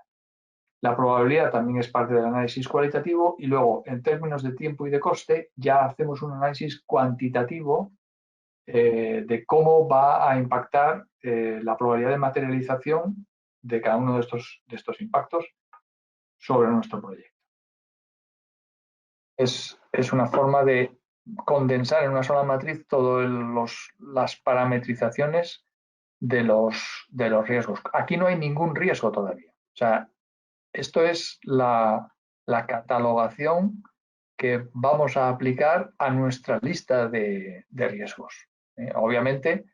La probabilidad también es parte del análisis cualitativo y luego, en términos de tiempo y de coste, ya hacemos un análisis cuantitativo de cómo va a impactar la probabilidad de materialización de cada uno de estos impactos sobre nuestro proyecto. Es una forma de condensar en una sola matriz todas las parametrizaciones de los riesgos. Aquí no hay ningún riesgo todavía. O sea, esto es la catalogación que vamos a aplicar a nuestra lista de riesgos. Obviamente,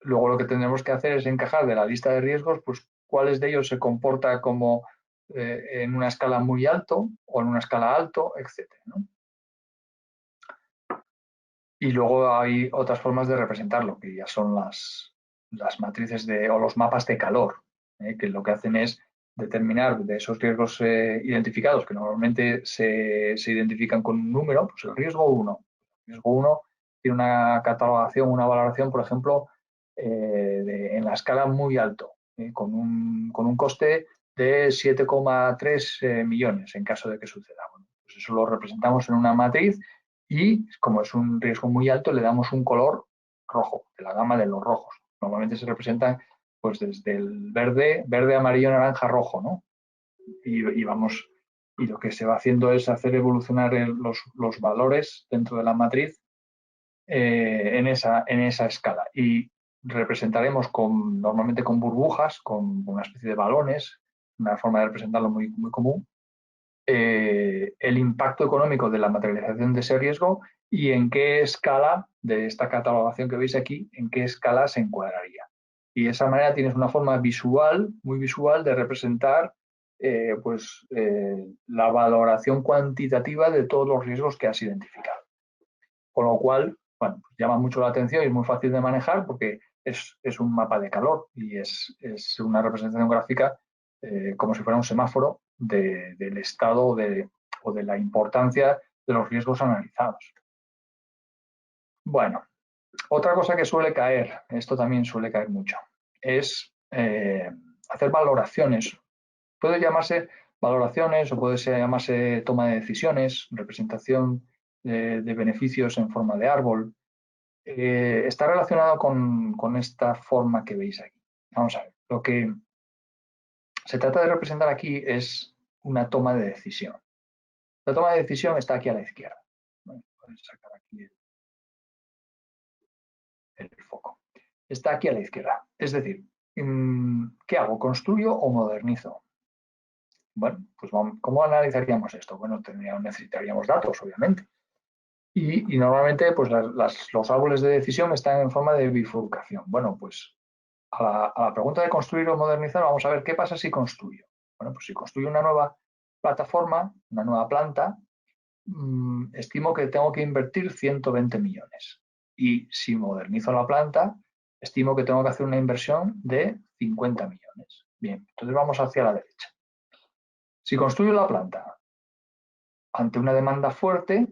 luego lo que tendremos que hacer es encajar de la lista de riesgos, pues cuáles de ellos se comporta como en una escala muy alto o en una escala alto, etc., ¿no? Y luego hay otras formas de representarlo, que ya son las matrices o los mapas de calor, que lo que hacen es determinar de esos riesgos identificados, que normalmente se identifican con un número, pues el riesgo 1. El riesgo 1 tiene una catalogación, una valoración, por ejemplo, en la escala muy alto, con un coste de 7,3 millones en caso de que suceda. Bueno, pues eso lo representamos en una matriz y, como es un riesgo muy alto, le damos un color rojo, de la gama de los rojos. Normalmente se representan pues desde el verde, amarillo, naranja, rojo, ¿no? Y lo que se va haciendo es hacer evolucionar los valores dentro de la matriz en esa escala. Y representaremos normalmente con burbujas, con una especie de balones, una forma de representarlo muy, muy común, el impacto económico de la materialización de ese riesgo y en qué escala de esta catalogación que veis aquí, en qué escala se encuadraría. Y de esa manera tienes una forma visual, muy visual, de representar la valoración cuantitativa de todos los riesgos que has identificado. Con lo cual, bueno, pues llama mucho la atención y es muy fácil de manejar porque es un mapa de calor y es una representación gráfica como si fuera un semáforo del estado o de la importancia de los riesgos analizados. Bueno, otra cosa que suele caer, esto también suele caer mucho, es hacer valoraciones. Puede llamarse valoraciones o puede llamarse toma de decisiones, representación de beneficios en forma de árbol. Está relacionado con esta forma que veis aquí. Vamos a ver, lo que se trata de representar aquí es una toma de decisión. La toma de decisión está aquí a la izquierda. Podéis sacar aquí el foco. Está aquí a la izquierda. Es decir, ¿qué hago? ¿Construyo o modernizo? Bueno, pues ¿cómo analizaríamos esto? Bueno, necesitaríamos datos, obviamente. Y normalmente pues los árboles de decisión están en forma de bifurcación. Bueno, pues a la pregunta de construir o modernizar, vamos a ver qué pasa si construyo. Bueno, pues si construyo una nueva plataforma, una nueva planta, estimo que tengo que invertir 120 millones. Y si modernizo la planta, estimo que tengo que hacer una inversión de 50 millones. Bien, entonces vamos hacia la derecha. Si construyo la planta ante una demanda fuerte,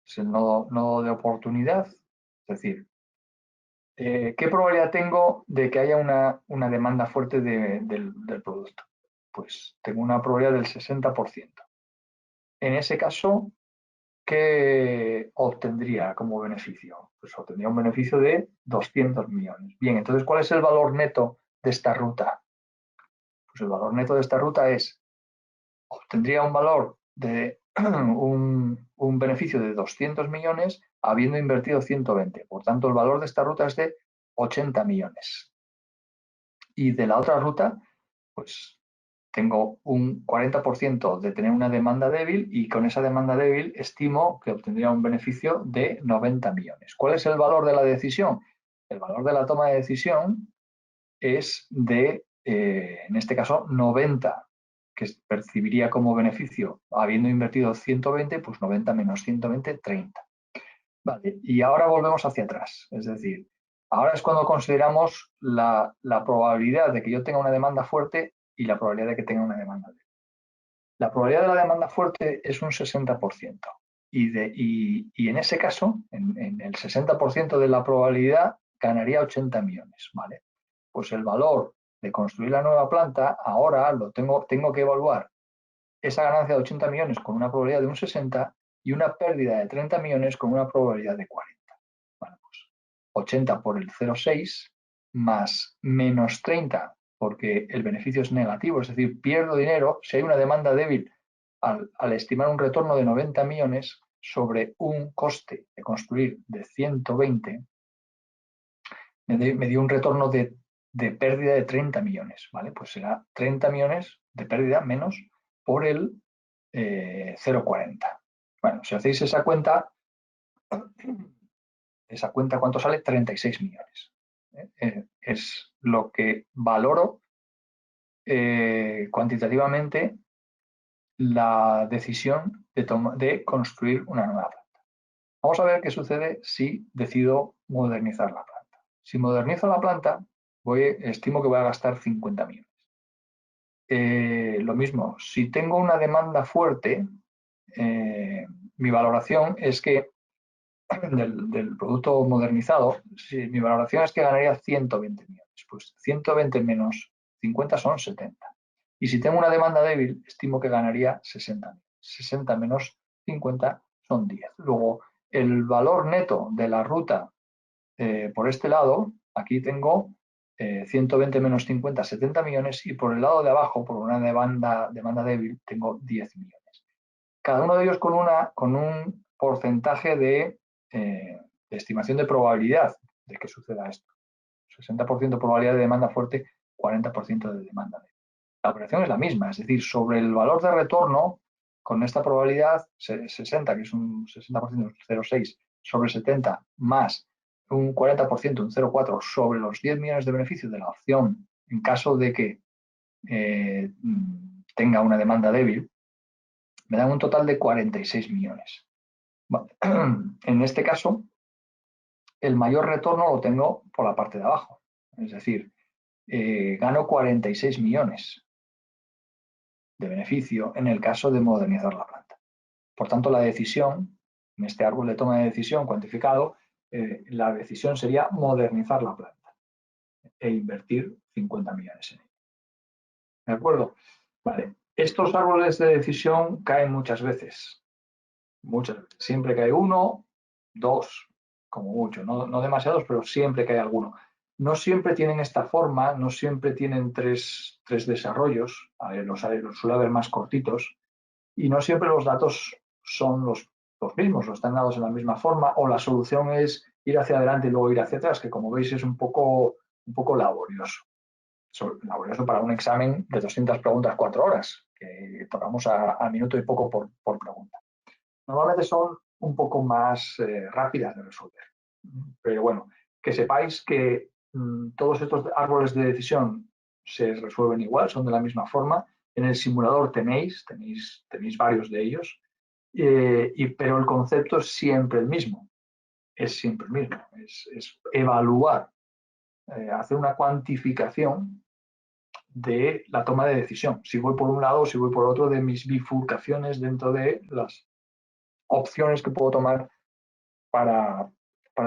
es el nodo de oportunidad, es decir, ¿qué probabilidad tengo de que haya una demanda fuerte del producto? Pues tengo una probabilidad del 60%. En ese caso, ¿qué obtendría como beneficio? Pues obtendría un beneficio de 200 millones. Bien, entonces, ¿cuál es el valor neto de esta ruta? Pues el valor neto de esta ruta obtendría un valor de un beneficio de 200 millones habiendo invertido 120. Por tanto, el valor de esta ruta es de 80 millones. Y de la otra ruta, pues tengo un 40% de tener una demanda débil y con esa demanda débil estimo que obtendría un beneficio de 90 millones. ¿Cuál es el valor de la decisión? El valor de la toma de decisión es de, en este caso, 90, que percibiría como beneficio habiendo invertido 120, pues 90 menos 120, 30. Vale, y ahora volvemos hacia atrás. Es decir, ahora es cuando consideramos la probabilidad de que yo tenga una demanda fuerte y la probabilidad de que tenga una demanda débil. La probabilidad de la demanda fuerte es un 60%. Y en ese caso, en el 60% de la probabilidad, ganaría 80 millones. ¿Vale? Pues el valor de construir la nueva planta, ahora tengo que evaluar esa ganancia de 80 millones con una probabilidad de un 60 y una pérdida de 30 millones con una probabilidad de 40. Bueno, pues 80 por el 0,6 más menos 30 porque el beneficio es negativo, es decir, pierdo dinero. Si hay una demanda débil, al estimar un retorno de 90 millones sobre un coste de construir de 120, me dio un retorno de pérdida de 30 millones, ¿vale? Pues será 30 millones de pérdida menos por el 0,40. Bueno, si hacéis esa cuenta, ¿cuánto sale? 36 millones. Es lo que valoro cuantitativamente la decisión de construir una nueva planta. Vamos a ver qué sucede si decido modernizar la planta. Si modernizo la planta, estimo que voy a gastar 50 millones. Lo mismo, si tengo una demanda fuerte, mi valoración es que del producto modernizado, mi valoración es que ganaría 120 millones. Pues 120 menos 50 son 70. Y si tengo una demanda débil, estimo que ganaría 60. 60 menos 50 son 10. Luego, el valor neto de la ruta por este lado, aquí tengo 120 menos 50, 70 millones, y por el lado de abajo, por una demanda débil, tengo 10 millones. Cada uno de ellos con un porcentaje de estimación de probabilidad de que suceda esto. 60% probabilidad de demanda fuerte, 40% de demanda débil. La operación es la misma, es decir, sobre el valor de retorno, con esta probabilidad 60, que es un 60%, 0,6 sobre 70, más un 40%, un 0,4 sobre los 10 millones de beneficio de la opción en caso de que tenga una demanda débil, me dan un total de 46 millones. Bueno, en este caso, el mayor retorno lo tengo por la parte de abajo. Es decir, gano 46 millones de beneficio en el caso de modernizar la planta. Por tanto, la decisión, en este árbol de toma de decisión cuantificado, la decisión sería modernizar la planta e invertir 50 millones en ella. ¿De acuerdo? Vale. Estos árboles de decisión caen muchas veces. Muchas veces. Siempre cae uno, dos, como mucho. No demasiados, pero siempre cae alguno. No siempre tienen esta forma, no siempre tienen tres desarrollos. A ver, los suele haber más cortitos. Y no siempre los datos son los mismos, o están dados en la misma forma, o la solución es ir hacia adelante y luego ir hacia atrás, que como veis es un poco laborioso. Laborioso para un examen de 200 preguntas, 4 horas, que tocamos a minuto y poco por pregunta. Normalmente son un poco más rápidas de resolver. Pero bueno, que sepáis que todos estos árboles de decisión se resuelven igual, son de la misma forma. En el simulador tenéis varios de ellos, pero el concepto es siempre el mismo. Es siempre el mismo. Es evaluar, hacer una cuantificación de la toma de decisión. Si voy por un lado o si voy por otro, de mis bifurcaciones dentro de las opciones que puedo tomar para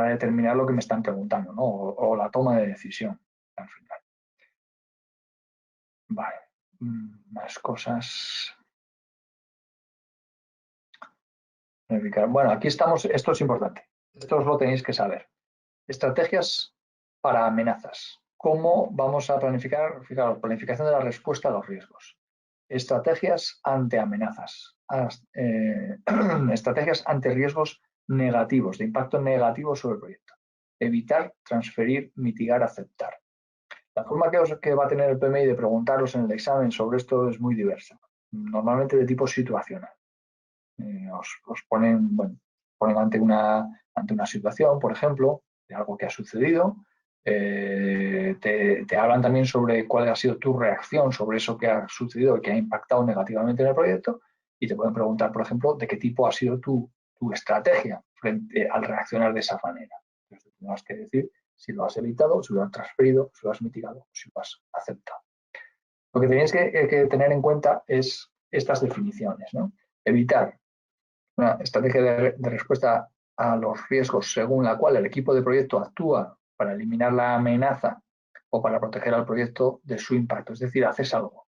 determinar lo que me están preguntando, ¿no? O la toma de decisión al final. Vale, más cosas. Bueno, aquí estamos, esto es importante, esto os lo tenéis que saber. Estrategias para amenazas. ¿Cómo vamos a planificar? Fijaros, planificación de la respuesta a los riesgos. Estrategias ante amenazas. Estrategias ante riesgos negativos, de impacto negativo sobre el proyecto. Evitar, transferir, mitigar, aceptar. La forma que va a tener el PMI de preguntaros en el examen sobre esto es muy diversa. Normalmente de tipo situacional. Os ponen ante una situación, por ejemplo, de algo que ha sucedido, Te hablan también sobre cuál ha sido tu reacción sobre eso que ha sucedido y que ha impactado negativamente en el proyecto, y te pueden preguntar, por ejemplo, de qué tipo ha sido tu estrategia frente al reaccionar de esa manera. Entonces, tendrás que decir si lo has evitado, si lo has transferido, si lo has mitigado, si lo has aceptado. Lo que tenéis que tener en cuenta es estas definiciones, ¿no? Evitar una estrategia de respuesta a los riesgos según la cual el equipo de proyecto actúa para eliminar la amenaza o para proteger al proyecto de su impacto. Es decir, haces algo.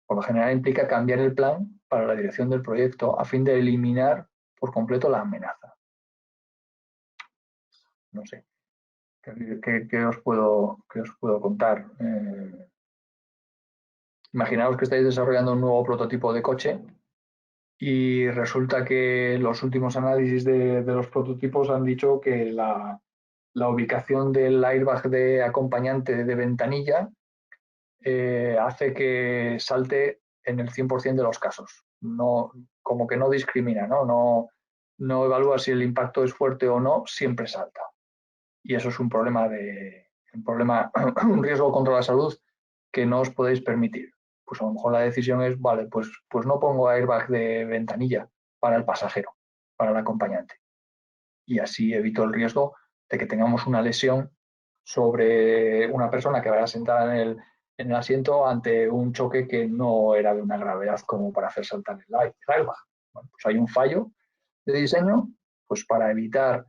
Por lo general implica cambiar el plan para la dirección del proyecto a fin de eliminar por completo la amenaza. No sé. ¿Qué os puedo contar? Imaginaos que estáis desarrollando un nuevo prototipo de coche y resulta que los últimos análisis de los prototipos han dicho que la ubicación del airbag de acompañante de ventanilla hace que salte en el 100% de los casos. No, como que no discrimina, no evalúa si el impacto es fuerte o no, siempre salta. Y eso es un problema, un riesgo contra la salud que no os podéis permitir. Pues a lo mejor la decisión es, vale, pues no pongo airbag de ventanilla para el pasajero, para el acompañante. Y así evito el riesgo de que tengamos una lesión sobre una persona que vaya sentada en el asiento ante un choque que no era de una gravedad como para hacer saltar el airbag. Bueno, pues hay un fallo de diseño, pues para evitar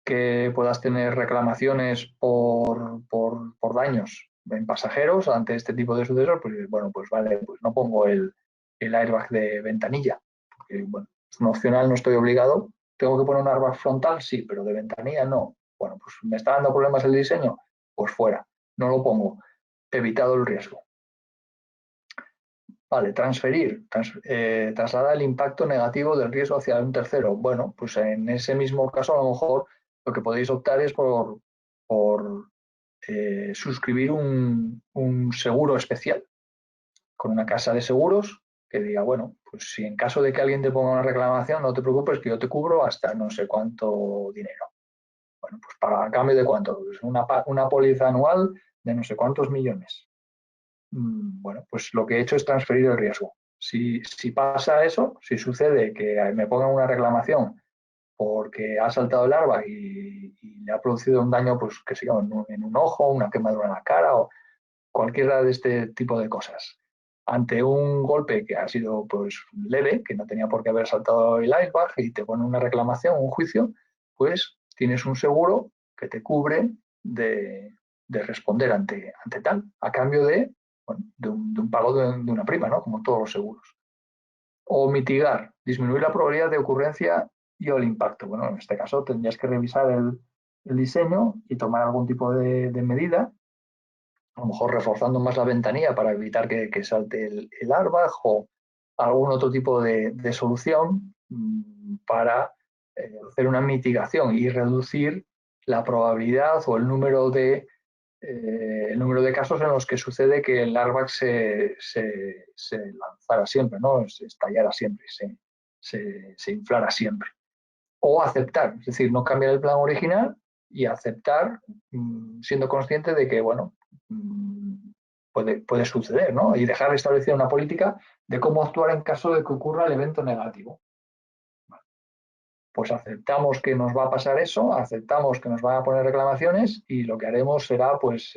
que puedas tener reclamaciones por daños en pasajeros ante este tipo de sucesos, pues bueno, pues vale, pues no pongo el airbag de ventanilla, porque bueno, es un opcional, no estoy obligado. ¿Tengo que poner un airbag frontal? Sí, pero de ventanilla no. Bueno, pues me está dando problemas el diseño, pues fuera, no lo pongo, evitado el riesgo. Vale, trasladar el impacto negativo del riesgo hacia un tercero. Bueno, pues en ese mismo caso a lo mejor lo que podéis optar es por suscribir un seguro especial con una casa de seguros que diga, bueno, pues si en caso de que alguien te ponga una reclamación, no te preocupes que yo te cubro hasta no sé cuánto dinero. Bueno, pues a cambio de cuánto, pues una póliza anual de no sé cuántos millones. Bueno, pues lo que he hecho es transferir el riesgo. Si pasa eso, si sucede que me pongan una reclamación porque ha saltado el airbag y le ha producido un daño, pues que sea en un ojo, una quemadura en la cara o cualquiera de este tipo de cosas. Ante un golpe que ha sido pues leve, que no tenía por qué haber saltado el airbag y te pone una reclamación, un juicio, pues tienes un seguro que te cubre de responder ante tal, a cambio de un pago de una prima, ¿no? Como todos los seguros. O mitigar, disminuir la probabilidad de ocurrencia y o el impacto. Bueno, en este caso tendrías que revisar el diseño y tomar algún tipo de medida, a lo mejor reforzando más la ventanilla para evitar que salte el airbag o algún otro tipo de solución para hacer una mitigación y reducir la probabilidad o el número de casos en los que sucede que el airbag se lanzara siempre, ¿no? Se estallara siempre, se inflara siempre. O aceptar, es decir, no cambiar el plan original y aceptar siendo consciente de que, bueno, puede suceder, ¿no? Y dejar establecida una política de cómo actuar en caso de que ocurra el evento negativo. Vale. Pues aceptamos que nos va a pasar eso, aceptamos que nos van a poner reclamaciones y lo que haremos será, pues,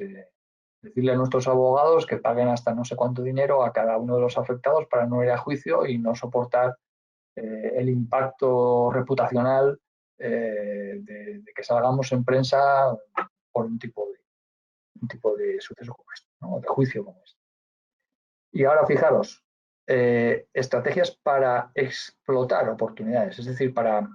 decirle a nuestros abogados que paguen hasta no sé cuánto dinero a cada uno de los afectados para no ir a juicio y no soportar el impacto reputacional de que salgamos en prensa por un tipo de suceso como este, ¿no? De juicio como este. Y ahora fijaros, estrategias para explotar oportunidades, es decir, para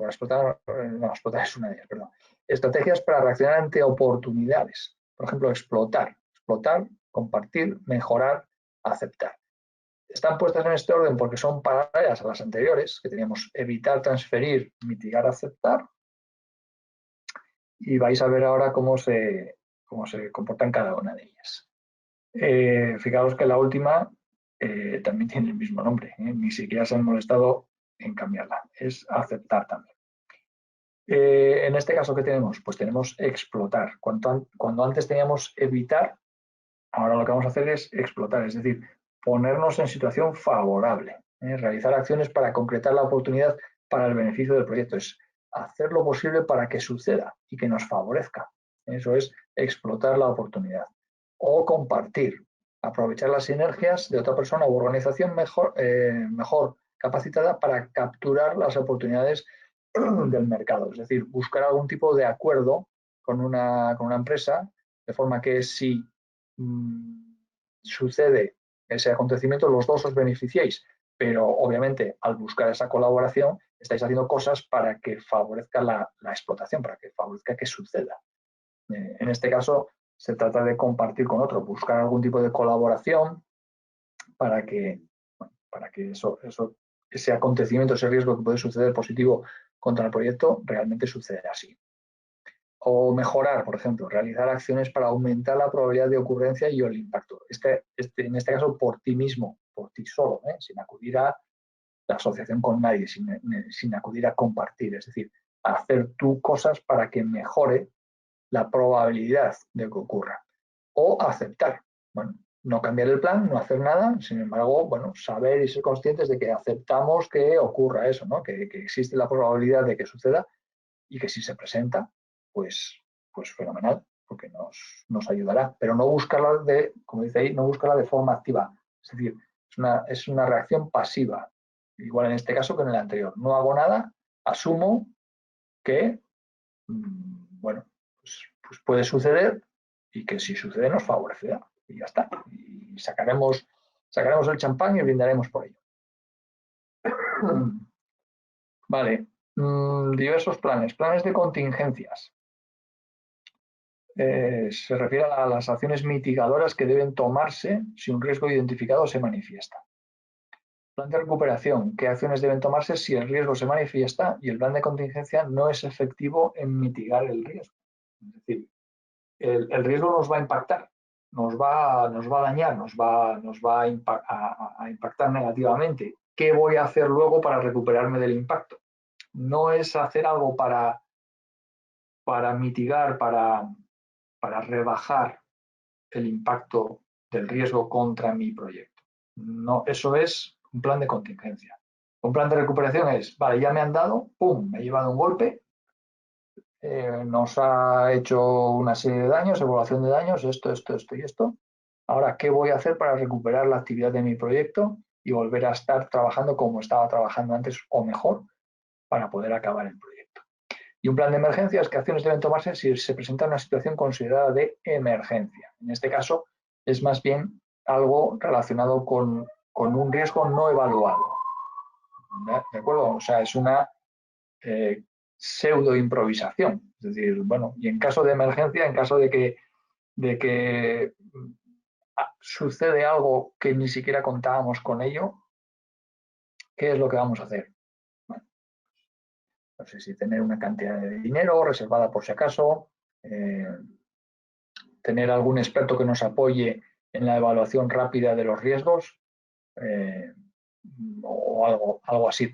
explotar es una de ellas, perdón. Estrategias para reaccionar ante oportunidades. Por ejemplo, explotar, compartir, mejorar, aceptar. Están puestas en este orden porque son paralelas a las anteriores, que teníamos evitar, transferir, mitigar, aceptar. Y vais a ver ahora cómo se comportan cada una de ellas. Fijaos que la última también tiene el mismo nombre, ni siquiera se han molestado en cambiarla, es aceptar también. En este caso, ¿qué tenemos? Pues tenemos explotar. Cuando antes teníamos evitar, ahora lo que vamos a hacer es explotar, es decir, ponernos en situación favorable, realizar acciones para concretar la oportunidad para el beneficio del proyecto. Es hacer lo posible para que suceda y que nos favorezca. Eso es explotar la oportunidad. O compartir, aprovechar las sinergias de otra persona u organización mejor capacitada para capturar las oportunidades del mercado. Es decir, buscar algún tipo de acuerdo con una empresa, de forma que si sucede ese acontecimiento, los dos os beneficiéis, pero obviamente al buscar esa colaboración estáis haciendo cosas para que favorezca la explotación, para que favorezca que suceda. En este caso se trata de compartir con otro, buscar algún tipo de colaboración para que, para que ese acontecimiento, ese riesgo que puede suceder positivo contra el proyecto, realmente suceda así. O mejorar, por ejemplo, realizar acciones para aumentar la probabilidad de ocurrencia y el impacto. En este caso, por ti mismo, por ti solo, sin acudir a la asociación con nadie, sin acudir a compartir. Es decir, hacer tú cosas para que mejore la probabilidad de que ocurra. O aceptar. Bueno, no cambiar el plan, no hacer nada, sin embargo, bueno, saber y ser conscientes de que aceptamos que ocurra eso, ¿no? Que existe la probabilidad de que suceda y que si se presenta, pues fenomenal, porque nos ayudará. Pero no buscarla como dice ahí, no buscarla de forma activa. Es decir, es una reacción pasiva. Igual en este caso que en el anterior. No hago nada, asumo que, bueno, pues puede suceder y que si sucede nos favorecerá. Y ya está. Y sacaremos el champán y brindaremos por ello. Vale. Diversos planes. Planes de contingencias. Se refiere a las acciones mitigadoras que deben tomarse si un riesgo identificado se manifiesta. Plan de recuperación. ¿Qué acciones deben tomarse si el riesgo se manifiesta y el plan de contingencia no es efectivo en mitigar el riesgo? Es decir, el riesgo nos va a impactar, nos va a dañar, nos va a impactar negativamente. ¿Qué voy a hacer luego para recuperarme del impacto? No es hacer algo para mitigar, para rebajar el impacto del riesgo contra mi proyecto. No, eso es un plan de contingencia. Un plan de recuperación es, vale, ya me han dado, pum, me he llevado un golpe, nos ha hecho una serie de daños, evaluación de daños, esto y esto. Ahora, ¿qué voy a hacer para recuperar la actividad de mi proyecto y volver a estar trabajando como estaba trabajando antes o mejor para poder acabar el proyecto? Y un plan de emergencias, ¿qué acciones deben tomarse si se presenta una situación considerada de emergencia? En este caso, es más bien algo relacionado con un riesgo no evaluado. ¿De acuerdo? O sea, es una pseudo improvisación. Es decir, bueno, y en caso de emergencia, en caso de que sucede algo que ni siquiera contábamos con ello, ¿qué es lo que vamos a hacer? Bueno, no sé si tener una cantidad de dinero reservada por si acaso, tener algún experto que nos apoye en la evaluación rápida de los riesgos, o algo así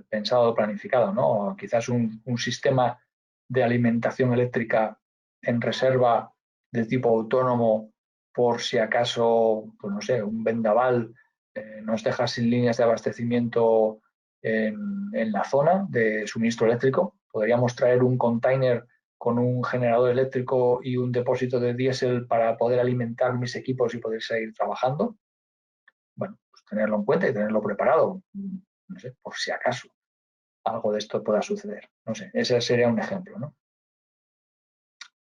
pensado, planificado, ¿no? Quizás un sistema de alimentación eléctrica en reserva de tipo autónomo por si acaso, pues no sé, un vendaval nos deja sin líneas de abastecimiento en la zona de suministro eléctrico. Podríamos traer un container con un generador eléctrico y un depósito de diésel para poder alimentar mis equipos y poder seguir trabajando. Bueno, pues tenerlo en cuenta y tenerlo preparado, no sé, por si acaso algo de esto pueda suceder. No sé, ese sería un ejemplo, ¿no?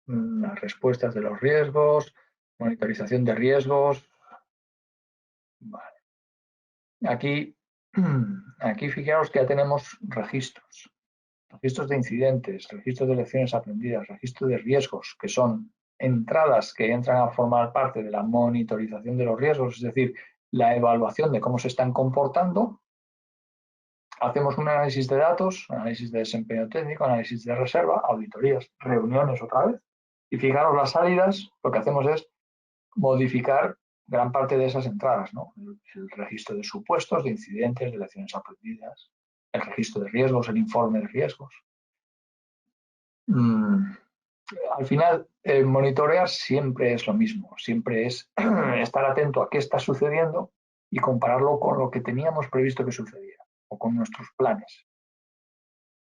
Las respuestas de los riesgos, monitorización de riesgos. Vale. Aquí fijaos que ya tenemos registros. Registros de incidentes, registros de lecciones aprendidas, registro de riesgos, que son entradas que entran a formar parte de la monitorización de los riesgos, es decir, la evaluación de cómo se están comportando. Hacemos un análisis de datos, análisis de desempeño técnico, análisis de reserva, auditorías, reuniones otra vez. Y fijaros las salidas, lo que hacemos es modificar gran parte de esas entradas, ¿no? El registro de supuestos, de incidentes, de lecciones aprendidas, el registro de riesgos, el informe de riesgos. Al final, monitorear siempre es lo mismo, siempre es estar atento a qué está sucediendo y compararlo con lo que teníamos previsto que sucediera o con nuestros planes.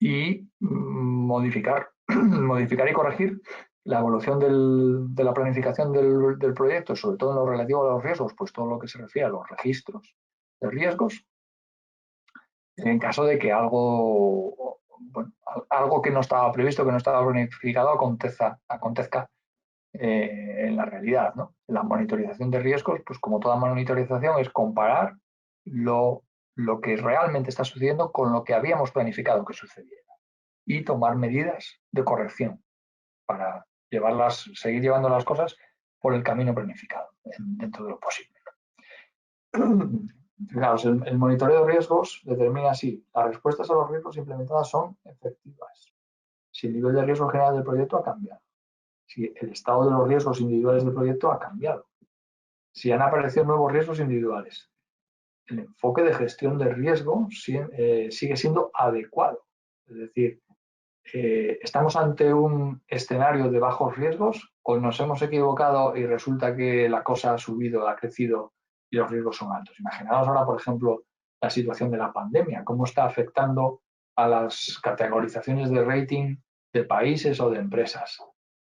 Y modificar y corregir la evolución de la planificación del proyecto, sobre todo en lo relativo a los riesgos, pues todo lo que se refiere a los registros de riesgos, en caso de que algo, bueno, algo que no estaba previsto, que no estaba planificado, acontezca en la realidad, ¿no? La monitorización de riesgos, pues como toda monitorización, es comparar lo que realmente está sucediendo con lo que habíamos planificado que sucediera y tomar medidas de corrección para seguir llevando las cosas por el camino planificado, dentro de lo posible. Fijaos, el monitoreo de riesgos determina si las respuestas a los riesgos implementadas son efectivas, si el nivel de riesgo general del proyecto ha cambiado, si el estado de los riesgos individuales del proyecto ha cambiado, si han aparecido nuevos riesgos individuales. El enfoque de gestión de riesgo sigue siendo adecuado. Es decir, ¿estamos ante un escenario de bajos riesgos o nos hemos equivocado y resulta que la cosa ha subido, ha crecido y los riesgos son altos? Imaginaos ahora, por ejemplo, la situación de la pandemia, cómo está afectando a las categorizaciones de rating de países o de empresas.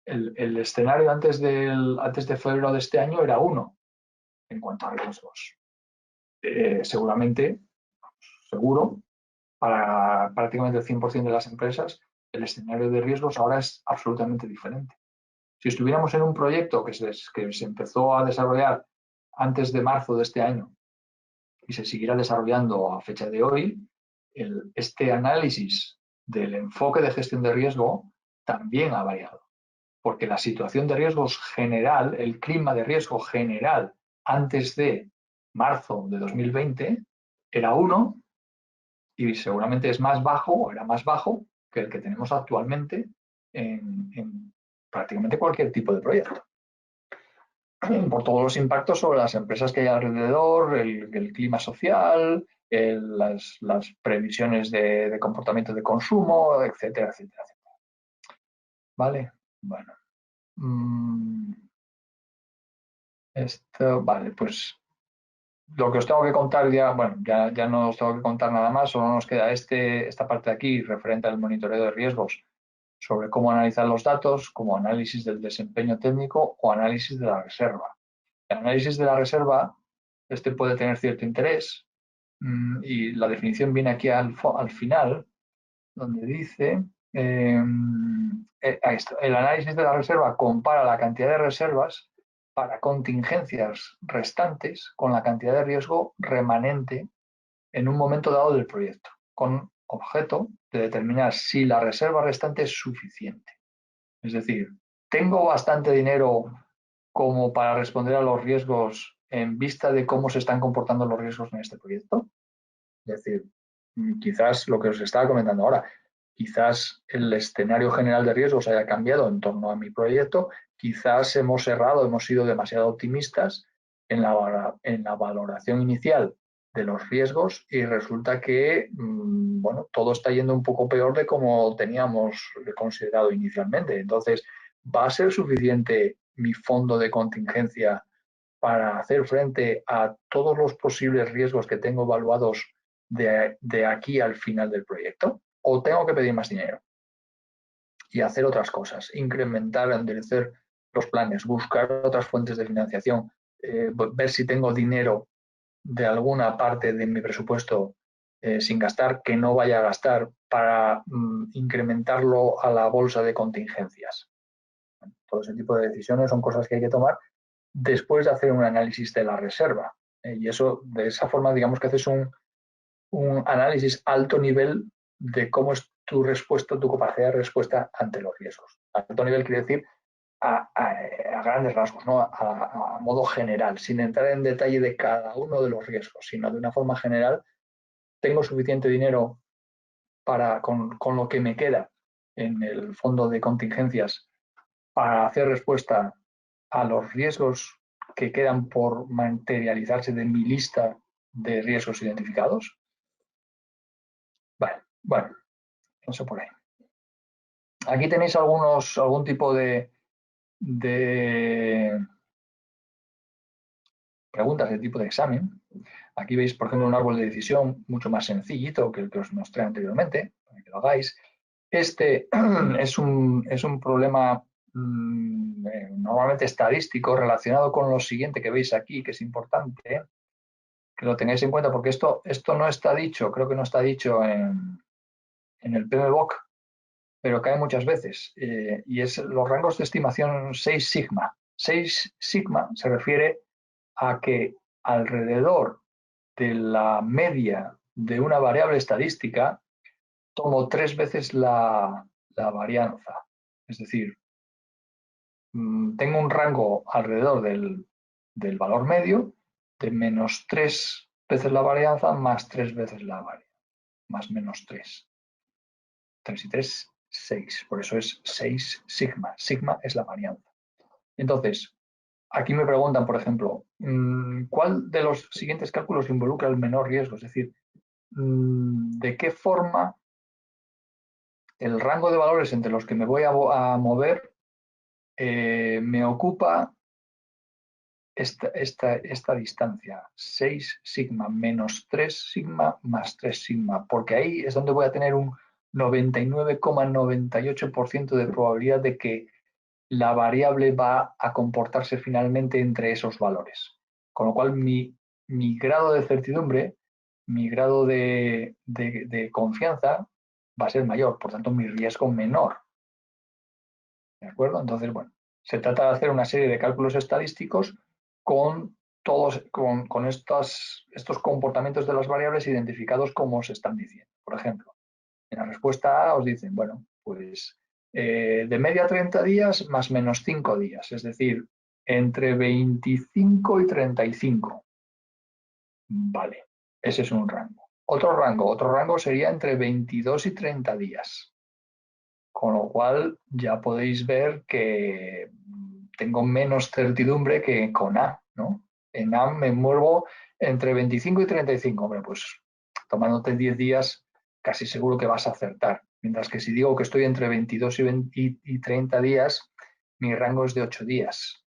El escenario antes de febrero de este año era 1 en cuanto a riesgos. Seguro, para prácticamente el 100% de las empresas, el escenario de riesgos ahora es absolutamente diferente. Si estuviéramos en un proyecto que se empezó a desarrollar antes de marzo de este año y se siguiera desarrollando a fecha de hoy, este análisis del enfoque de gestión de riesgo también ha variado, porque la situación de riesgos general, el clima de riesgo general antes de marzo de 2020 era 1 y seguramente es más bajo o era más bajo que el que tenemos actualmente en prácticamente cualquier tipo de proyecto. Por todos los impactos sobre las empresas que hay alrededor, el clima social, las previsiones de comportamiento de consumo, etcétera, etcétera, etcétera. ¿Vale? Bueno. Vale, pues lo que os tengo que contar ya, bueno, ya no os tengo que contar nada más, solo nos queda esta parte de aquí referente al monitoreo de riesgos sobre cómo analizar los datos, como análisis del desempeño técnico o análisis de la reserva. El análisis de la reserva, puede tener cierto interés y la definición viene aquí al final, donde dice, el análisis de la reserva compara la cantidad de reservas para contingencias restantes con la cantidad de riesgo remanente en un momento dado del proyecto, con objeto de determinar si la reserva restante es suficiente. Es decir, ¿tengo bastante dinero como para responder a los riesgos en vista de cómo se están comportando los riesgos en este proyecto? Es decir, quizás lo que os estaba comentando ahora, quizás el escenario general de riesgos haya cambiado en torno a mi proyecto, quizás hemos errado, hemos sido demasiado optimistas en la valoración inicial de los riesgos y resulta que bueno, todo está yendo un poco peor de como teníamos considerado inicialmente. Entonces, ¿va a ser suficiente mi fondo de contingencia para hacer frente a todos los posibles riesgos que tengo evaluados de aquí al final del proyecto? ¿O tengo que pedir más dinero y hacer otras cosas, incrementar, endurecer los planes, buscar otras fuentes de financiación, ver si tengo dinero de alguna parte de mi presupuesto sin gastar, que no vaya a gastar para incrementarlo a la bolsa de contingencias? Todo ese tipo de decisiones son cosas que hay que tomar después de hacer un análisis de la reserva. Y eso, de esa forma, digamos que haces un análisis alto nivel de cómo es tu respuesta, tu capacidad de respuesta ante los riesgos. Alto nivel quiere decir a grandes rasgos, ¿no? A modo general, sin entrar en detalle de cada uno de los riesgos, sino de una forma general. ¿Tengo suficiente dinero con lo que me queda en el fondo de contingencias para hacer respuesta a los riesgos que quedan por materializarse de mi lista de riesgos identificados? Vale, bueno, eso por ahí. Aquí tenéis algún tipo de preguntas de tipo de examen. Aquí veis, por ejemplo, un árbol de decisión mucho más sencillito que el que os mostré anteriormente, para que lo hagáis. Este es un problema normalmente estadístico relacionado con lo siguiente que veis aquí, que es importante que lo tengáis en cuenta, porque esto no está dicho, creo que no está dicho en el PMBOK, pero cae muchas veces, y es los rangos de estimación 6 sigma. 6 sigma se refiere a que alrededor de la media de una variable estadística tomo 3 veces la varianza. Es decir, tengo un rango alrededor del valor medio de menos 3 veces la varianza más 3 veces la varianza, más menos 3. 3 y 3, 6. Por eso es 6 sigma. Sigma es la varianza. Entonces, aquí me preguntan, por ejemplo, ¿cuál de los siguientes cálculos involucra el menor riesgo? Es decir, ¿de qué forma el rango de valores entre los que me voy a mover me ocupa esta distancia? 6 sigma menos 3 sigma más 3 sigma, porque ahí es donde voy a tener un 99,98% de probabilidad de que la variable va a comportarse finalmente entre esos valores. Con lo cual, mi grado de certidumbre, mi grado de confianza va a ser mayor, por tanto, mi riesgo menor. ¿De acuerdo? Entonces, bueno, se trata de hacer una serie de cálculos estadísticos con estos comportamientos de las variables identificados como os están diciendo. Por ejemplo, en la respuesta A os dicen, bueno, pues de media 30 días más menos 5 días, es decir, entre 25 y 35. Vale, ese es un rango. Otro rango sería entre 22 y 30 días. Con lo cual ya podéis ver que tengo menos certidumbre que con A, ¿no? En A me muevo entre 25 y 35. Hombre, pues tomándote 10 días casi seguro que vas a acertar. Mientras que si digo que estoy entre 22 y 30 días, mi rango es de 8 días.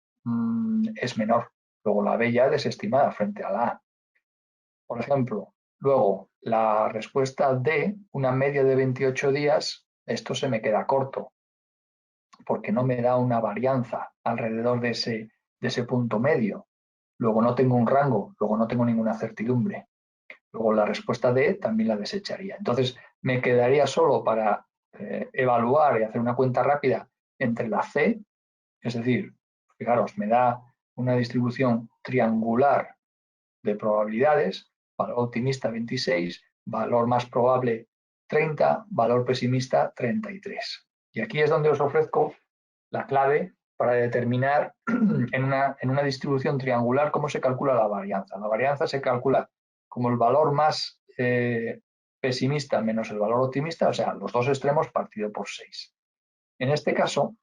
Es menor. Luego la B ya desestimada frente a la A. Por ejemplo, luego la respuesta D, una media de 28 días, esto se me queda corto, porque no me da una varianza alrededor de ese punto medio. Luego no tengo un rango, luego no tengo ninguna certidumbre. Luego la respuesta D también la desecharía. Entonces me quedaría solo para evaluar y hacer una cuenta rápida entre la C, es decir, fijaros, me da una distribución triangular de probabilidades, valor optimista 26, valor más probable 30, valor pesimista 33. Y aquí es donde os ofrezco la clave para determinar en una distribución triangular cómo se calcula la varianza. La varianza se calcula como el valor más pesimista menos el valor optimista, o sea, los dos extremos partido por 6. En este caso,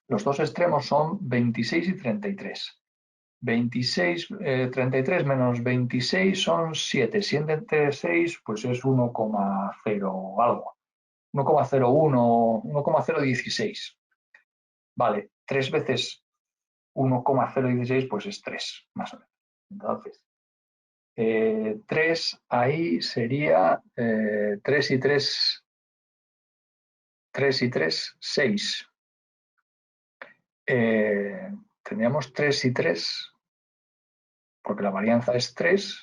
los dos extremos son 26 y 33. 33 menos 26 son 7. 7 entre 6, pues es 1,0 algo. 1,01, 1,016. Vale, 3 veces 1,016, pues es 3, más o menos. Entonces, 3 ahí sería 3 y 3, 3 y 3, 6. Tendríamos 3 y 3, porque la varianza es 3,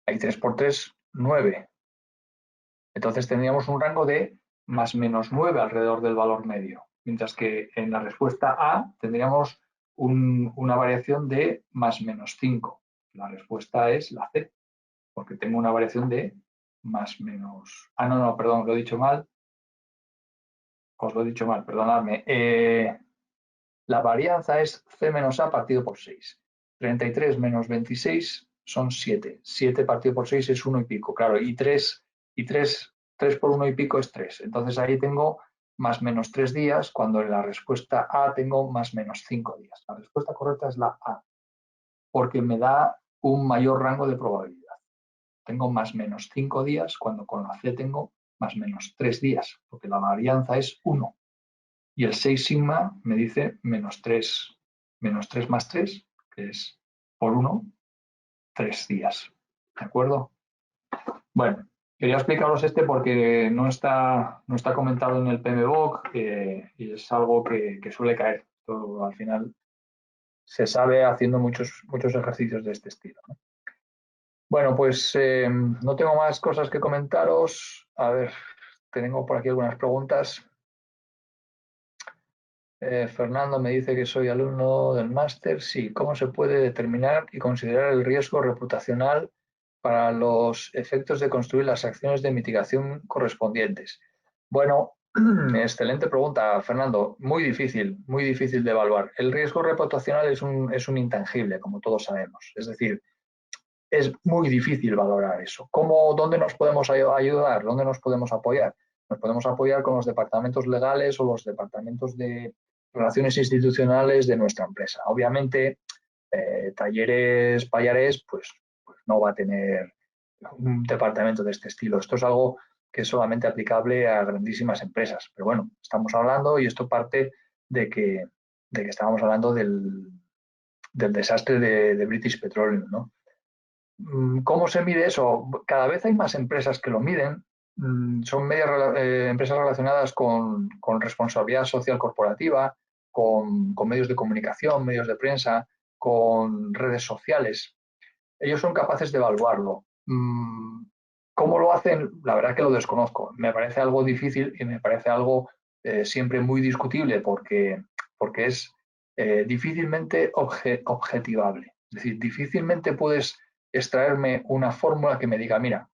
hay 3 por 3, 9. Entonces tendríamos un rango de más menos 9 alrededor del valor medio, mientras que en la respuesta A tendríamos una variación de más menos 5. La respuesta es la C, porque tengo una variación de más menos... Ah, no, perdón, lo he dicho mal. Os lo he dicho mal, perdonadme. La varianza es C menos A partido por 6. 33 menos 26 son 7. 7 partido por 6 es 1 y pico, claro, y 3 por 1 y pico es 3. Entonces ahí tengo más menos 3 días, cuando en la respuesta A tengo más menos 5 días. La respuesta correcta es la A, porque me da un mayor rango de probabilidad. Tengo más menos 5 días, cuando con la C tengo más menos 3 días, porque la varianza es 1. Y el 6 sigma me dice menos 3 más 3, que es por 1, 3 días. ¿De acuerdo? Bueno, quería explicaros porque no está comentado en el PMBOK y es algo que suele caer. Todo, al final se sabe haciendo muchos ejercicios de este estilo, ¿no? Bueno, pues no tengo más cosas que comentaros. A ver, tengo por aquí algunas preguntas. Fernando me dice que soy alumno del máster. Sí, ¿cómo se puede determinar y considerar el riesgo reputacional para los efectos de construir las acciones de mitigación correspondientes? Bueno, excelente pregunta, Fernando. Muy difícil de evaluar. El riesgo reputacional es un intangible, como todos sabemos. Es decir, es muy difícil valorar eso. ¿Dónde nos podemos ayudar? ¿Dónde nos podemos apoyar? Nos podemos apoyar con los departamentos legales o los departamentos de relaciones institucionales de nuestra empresa. Obviamente, Talleres Pallares, pues no va a tener un departamento de este estilo. Esto es algo que es solamente aplicable a grandísimas empresas. Pero bueno, estamos hablando, y esto parte de que estábamos hablando del desastre de British Petroleum, ¿no? ¿Cómo se mide eso? Cada vez hay más empresas que lo miden. Son empresas relacionadas con responsabilidad social corporativa, con medios de comunicación, medios de prensa, con redes sociales. Ellos son capaces de evaluarlo. ¿Cómo lo hacen? La verdad que lo desconozco. Me parece algo difícil y me parece algo siempre muy discutible porque es difícilmente objetivable. Es decir, difícilmente puedes extraerme una fórmula que me diga, mira,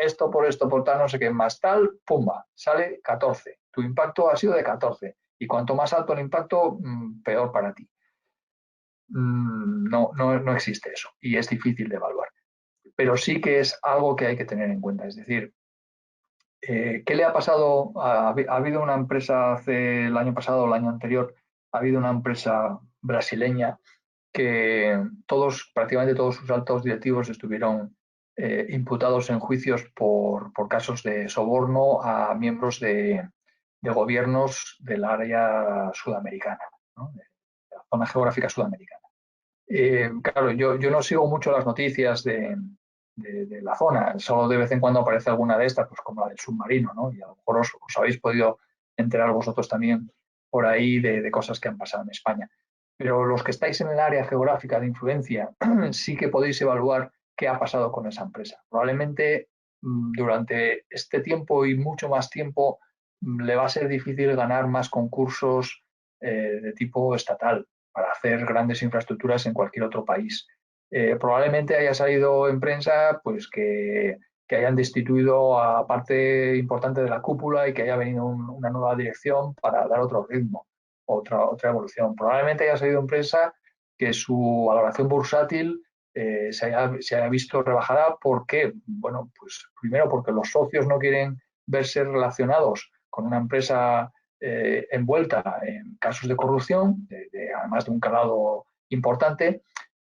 esto por tal, no sé qué, más tal, pumba, sale 14. Tu impacto ha sido de 14. Y cuanto más alto el impacto, peor para ti. No existe eso y es difícil de evaluar. Pero sí que es algo que hay que tener en cuenta. Es decir, ¿qué le ha pasado? Ha habido una empresa el año pasado o el año anterior, ha habido una empresa brasileña que prácticamente todos sus altos directivos estuvieron imputados en juicios por casos de soborno a miembros de gobiernos del área sudamericana, ¿no? De la zona geográfica sudamericana. Claro, yo no sigo mucho las noticias de la zona, solo de vez en cuando aparece alguna de estas, pues como la del submarino, ¿no? Y a lo mejor os habéis podido enterar vosotros también por ahí de cosas que han pasado en España. Pero los que estáis en el área geográfica de influencia sí que podéis evaluar qué ha pasado con esa empresa. Probablemente durante este tiempo y mucho más tiempo le va a ser difícil ganar más concursos de tipo estatal para hacer grandes infraestructuras en cualquier otro país. Probablemente haya salido en prensa pues que hayan destituido a parte importante de la cúpula y que haya venido una nueva dirección para dar otro ritmo, otra evolución. Probablemente haya salido en prensa que su valoración bursátil se haya visto rebajada. ¿Por qué? Bueno, pues primero porque los socios no quieren verse relacionados con una empresa envuelta en casos de corrupción, además de un calado importante.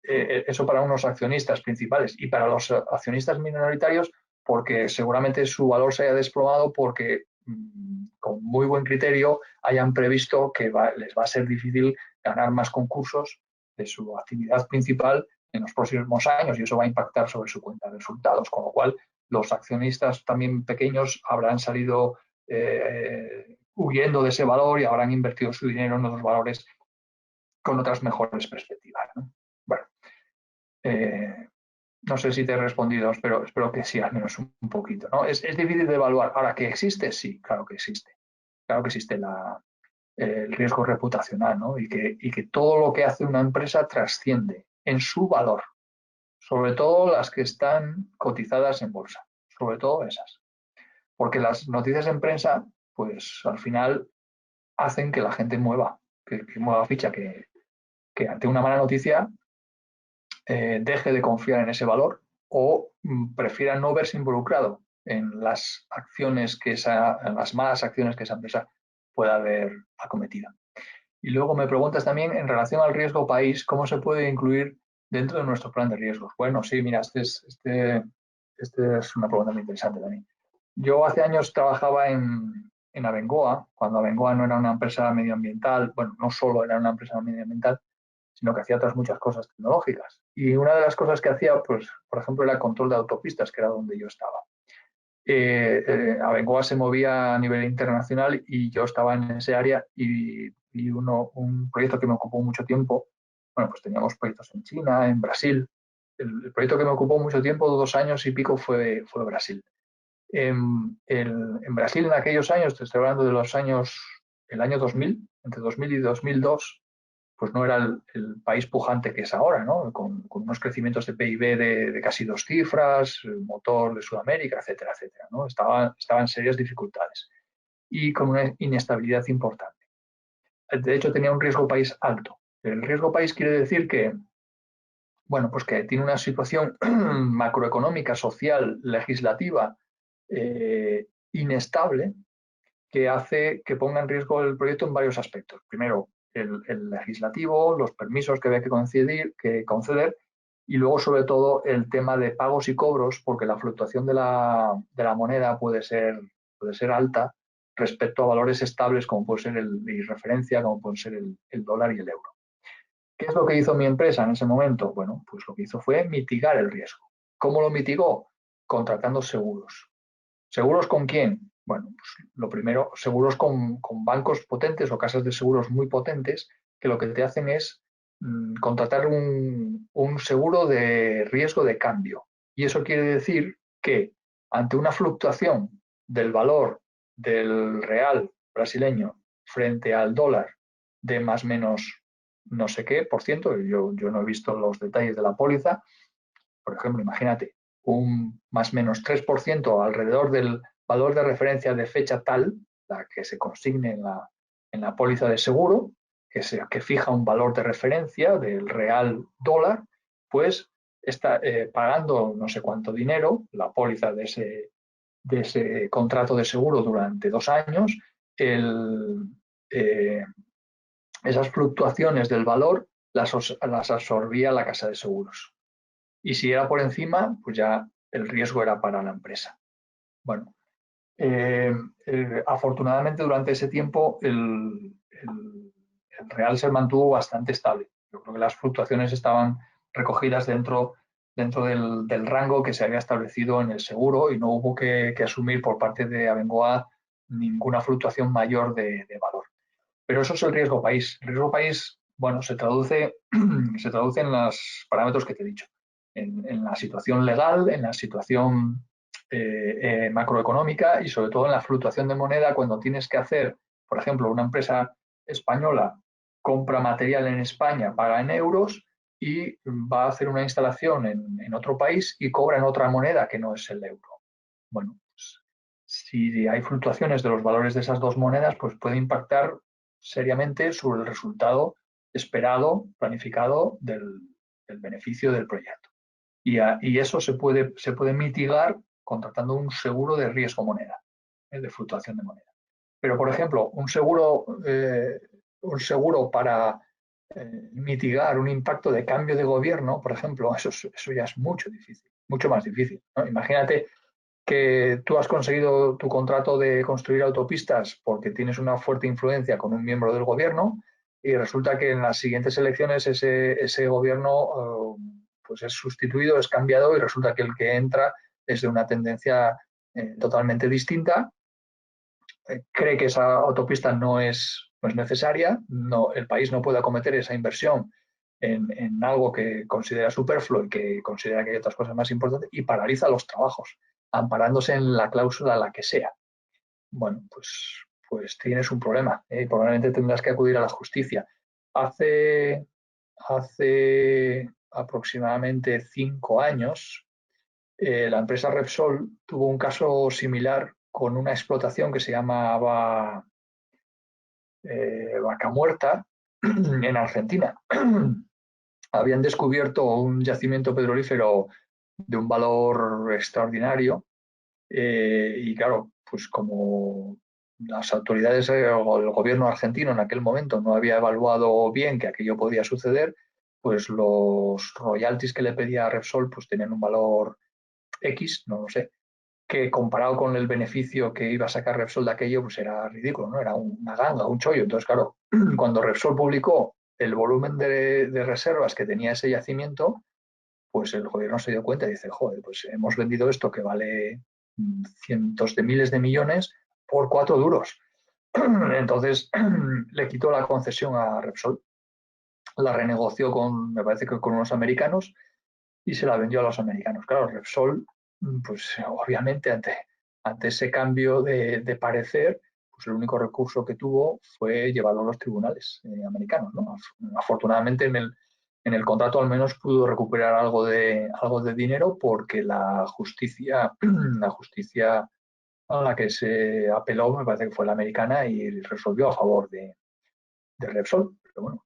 Eso para unos accionistas principales y para los accionistas minoritarios, porque seguramente su valor se haya desplomado porque con muy buen criterio hayan previsto que les va a ser difícil ganar más concursos de su actividad principal en los próximos años y eso va a impactar sobre su cuenta de resultados, con lo cual los accionistas también pequeños habrán salido huyendo de ese valor y habrán invertido su dinero en otros valores con otras mejores perspectivas, ¿no? Bueno, no sé si te he respondido, pero espero que sí, al menos un poquito, ¿no? Es difícil de evaluar. Ahora, ¿que existe? Sí, claro que existe. Claro que existe el riesgo reputacional, ¿no? Y que todo lo que hace una empresa trasciende en su valor, sobre todo las que están cotizadas en bolsa, sobre todo esas. Porque las noticias en prensa, pues al final hacen que la gente mueva, que mueva ficha, que ante una mala noticia deje de confiar en ese valor o prefiera no verse involucrado en las acciones en las malas acciones que esa empresa pueda haber acometido. Y luego me preguntas también en relación al riesgo país, ¿cómo se puede incluir dentro de nuestro plan de riesgos? Bueno, sí, mira, este es una pregunta muy interesante también. Yo hace años trabajaba en Abengoa, cuando Abengoa no era una empresa medioambiental, bueno, no solo era una empresa medioambiental, sino que hacía otras muchas cosas tecnológicas. Y una de las cosas que hacía, pues, por ejemplo, era control de autopistas, que era donde yo estaba. Abengoa se movía a nivel internacional y yo estaba en ese área y un proyecto que me ocupó mucho tiempo, bueno, pues teníamos proyectos en China, en Brasil. El proyecto que me ocupó mucho tiempo, 2 años y pico, fue Brasil. En Brasil en aquellos años, te estoy hablando de el año 2000, entre 2000 y 2002, pues no era el país pujante que es ahora, ¿no? Con unos crecimientos de PIB de casi 2 cifras, el motor de Sudamérica, etcétera, etcétera, ¿no? Estaba en serias dificultades y con una inestabilidad importante. De hecho, tenía un riesgo país alto. El riesgo país quiere decir que, bueno, pues que tiene una situación macroeconómica, social, legislativa inestable que hace que ponga en riesgo el proyecto en varios aspectos. Primero, el legislativo, los permisos que había que conceder y luego, sobre todo, el tema de pagos y cobros, porque la fluctuación de la moneda puede ser alta respecto a valores estables como puede ser y referencia, como pueden ser el dólar y el euro. ¿Qué es lo que hizo mi empresa en ese momento? Bueno, pues lo que hizo fue mitigar el riesgo. ¿Cómo lo mitigó? Contratando seguros. ¿Seguros con quién? Bueno, pues lo primero, seguros con bancos potentes o casas de seguros muy potentes que lo que te hacen es contratar un seguro de riesgo de cambio. Y eso quiere decir que ante una fluctuación del valor del real brasileño frente al dólar de más o menos no sé qué por ciento, yo no he visto los detalles de la póliza, por ejemplo, imagínate, un más o menos 3% alrededor del valor de referencia de fecha tal, la que se consigne en la póliza de seguro, que fija un valor de referencia del real dólar, pues está pagando no sé cuánto dinero, la póliza de ese contrato de seguro durante 2 años, el, eh, esas fluctuaciones del valor las absorbía la casa de seguros. Y si era por encima, pues ya el riesgo era para la empresa. Bueno, afortunadamente durante ese tiempo el real se mantuvo bastante estable. Yo creo que las fluctuaciones estaban recogidas dentro del rango que se había establecido en el seguro y no hubo que asumir por parte de Abengoa ninguna fluctuación mayor de valor. Pero eso es el riesgo país. El riesgo país, bueno, se traduce en los parámetros que te he dicho. En la situación legal, en la situación macroeconómica y sobre todo en la fluctuación de moneda cuando tienes que hacer, por ejemplo, una empresa española compra material en España, paga en euros y va a hacer una instalación en otro país y cobra en otra moneda que no es el euro. Bueno, pues si hay fluctuaciones de los valores de esas dos monedas, pues puede impactar seriamente sobre el resultado esperado, planificado del beneficio del proyecto. Y eso se puede mitigar contratando un seguro de riesgo moneda, de fluctuación de moneda. Pero, por ejemplo, un seguro para mitigar un impacto de cambio de gobierno, por ejemplo, eso ya es mucho más difícil, ¿no? Imagínate que tú has conseguido tu contrato de construir autopistas porque tienes una fuerte influencia con un miembro del gobierno y resulta que en las siguientes elecciones ese gobierno pues es sustituido, es cambiado y resulta que el que entra es de una tendencia totalmente distinta, cree que esa autopista no es necesaria, el país no puede acometer esa inversión en algo que considera superfluo y que considera que hay otras cosas más importantes y paraliza los trabajos, amparándose en la cláusula la que sea. Bueno, pues tienes un problema y probablemente tendrás que acudir a la justicia. Hace aproximadamente 5 años, la empresa Repsol tuvo un caso similar con una explotación que se llamaba Vaca Muerta en Argentina. Habían descubierto un yacimiento petrolífero de un valor extraordinario y claro, pues como las autoridades o el gobierno argentino en aquel momento no había evaluado bien que aquello podía suceder, pues los royalties que le pedía a Repsol pues tenían un valor X, no lo sé, que comparado con el beneficio que iba a sacar Repsol de aquello, pues era ridículo, ¿no? Era una ganga, un chollo. Entonces, claro, cuando Repsol publicó el volumen de reservas que tenía ese yacimiento, pues el gobierno se dio cuenta y dice, joder, pues hemos vendido esto que vale cientos de miles de millones por 4 duros. Entonces le quitó la concesión a Repsol, la renegoció me parece que con unos americanos, y se la vendió a los americanos. Claro, Repsol, pues obviamente ante ese cambio de parecer, pues el único recurso que tuvo fue llevarlo a los tribunales americanos, ¿no? Afortunadamente en el contrato al menos pudo recuperar algo de dinero porque la justicia a la que se apeló me parece que fue la americana y resolvió a favor de Repsol. Pero bueno,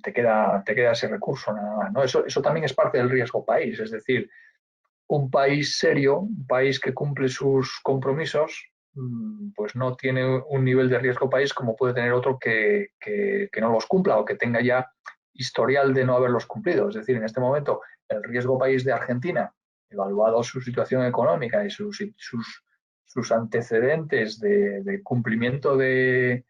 te queda ese recurso nada más, ¿no? Eso también es parte del riesgo país, es decir, un país serio, un país que cumple sus compromisos, pues no tiene un nivel de riesgo país como puede tener otro que no los cumpla o que tenga ya historial de no haberlos cumplido. Es decir, en este momento el riesgo país de Argentina, evaluado su situación económica y sus antecedentes de cumplimiento de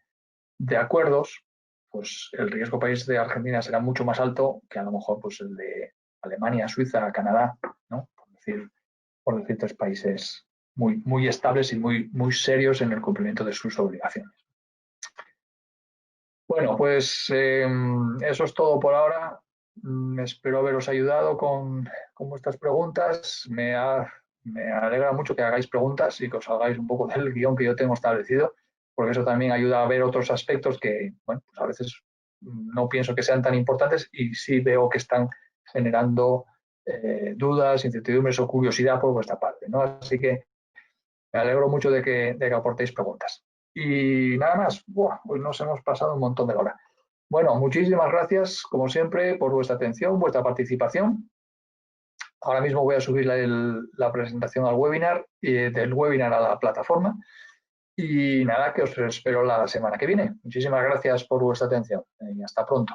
acuerdos, pues el riesgo país de Argentina será mucho más alto que a lo mejor pues el de Alemania, Suiza, Canadá, ¿no? Por decir 3 países muy estables y muy serios en el cumplimiento de sus obligaciones. Bueno, pues eso es todo por ahora. Espero haberos ayudado con vuestras preguntas. Me alegra mucho que hagáis preguntas y que os hagáis un poco del guión que yo tengo establecido, porque eso también ayuda a ver otros aspectos que, bueno, pues a veces no pienso que sean tan importantes y sí veo que están generando dudas, incertidumbres o curiosidad por vuestra parte, ¿no? Así que me alegro mucho de que aportéis preguntas. Y nada más, pues nos hemos pasado un montón de hora. Bueno, muchísimas gracias, como siempre, por vuestra atención, vuestra participación. Ahora mismo voy a subir la presentación al webinar, del webinar a la plataforma. Y nada, que os espero la semana que viene. Muchísimas gracias por vuestra atención y hasta pronto.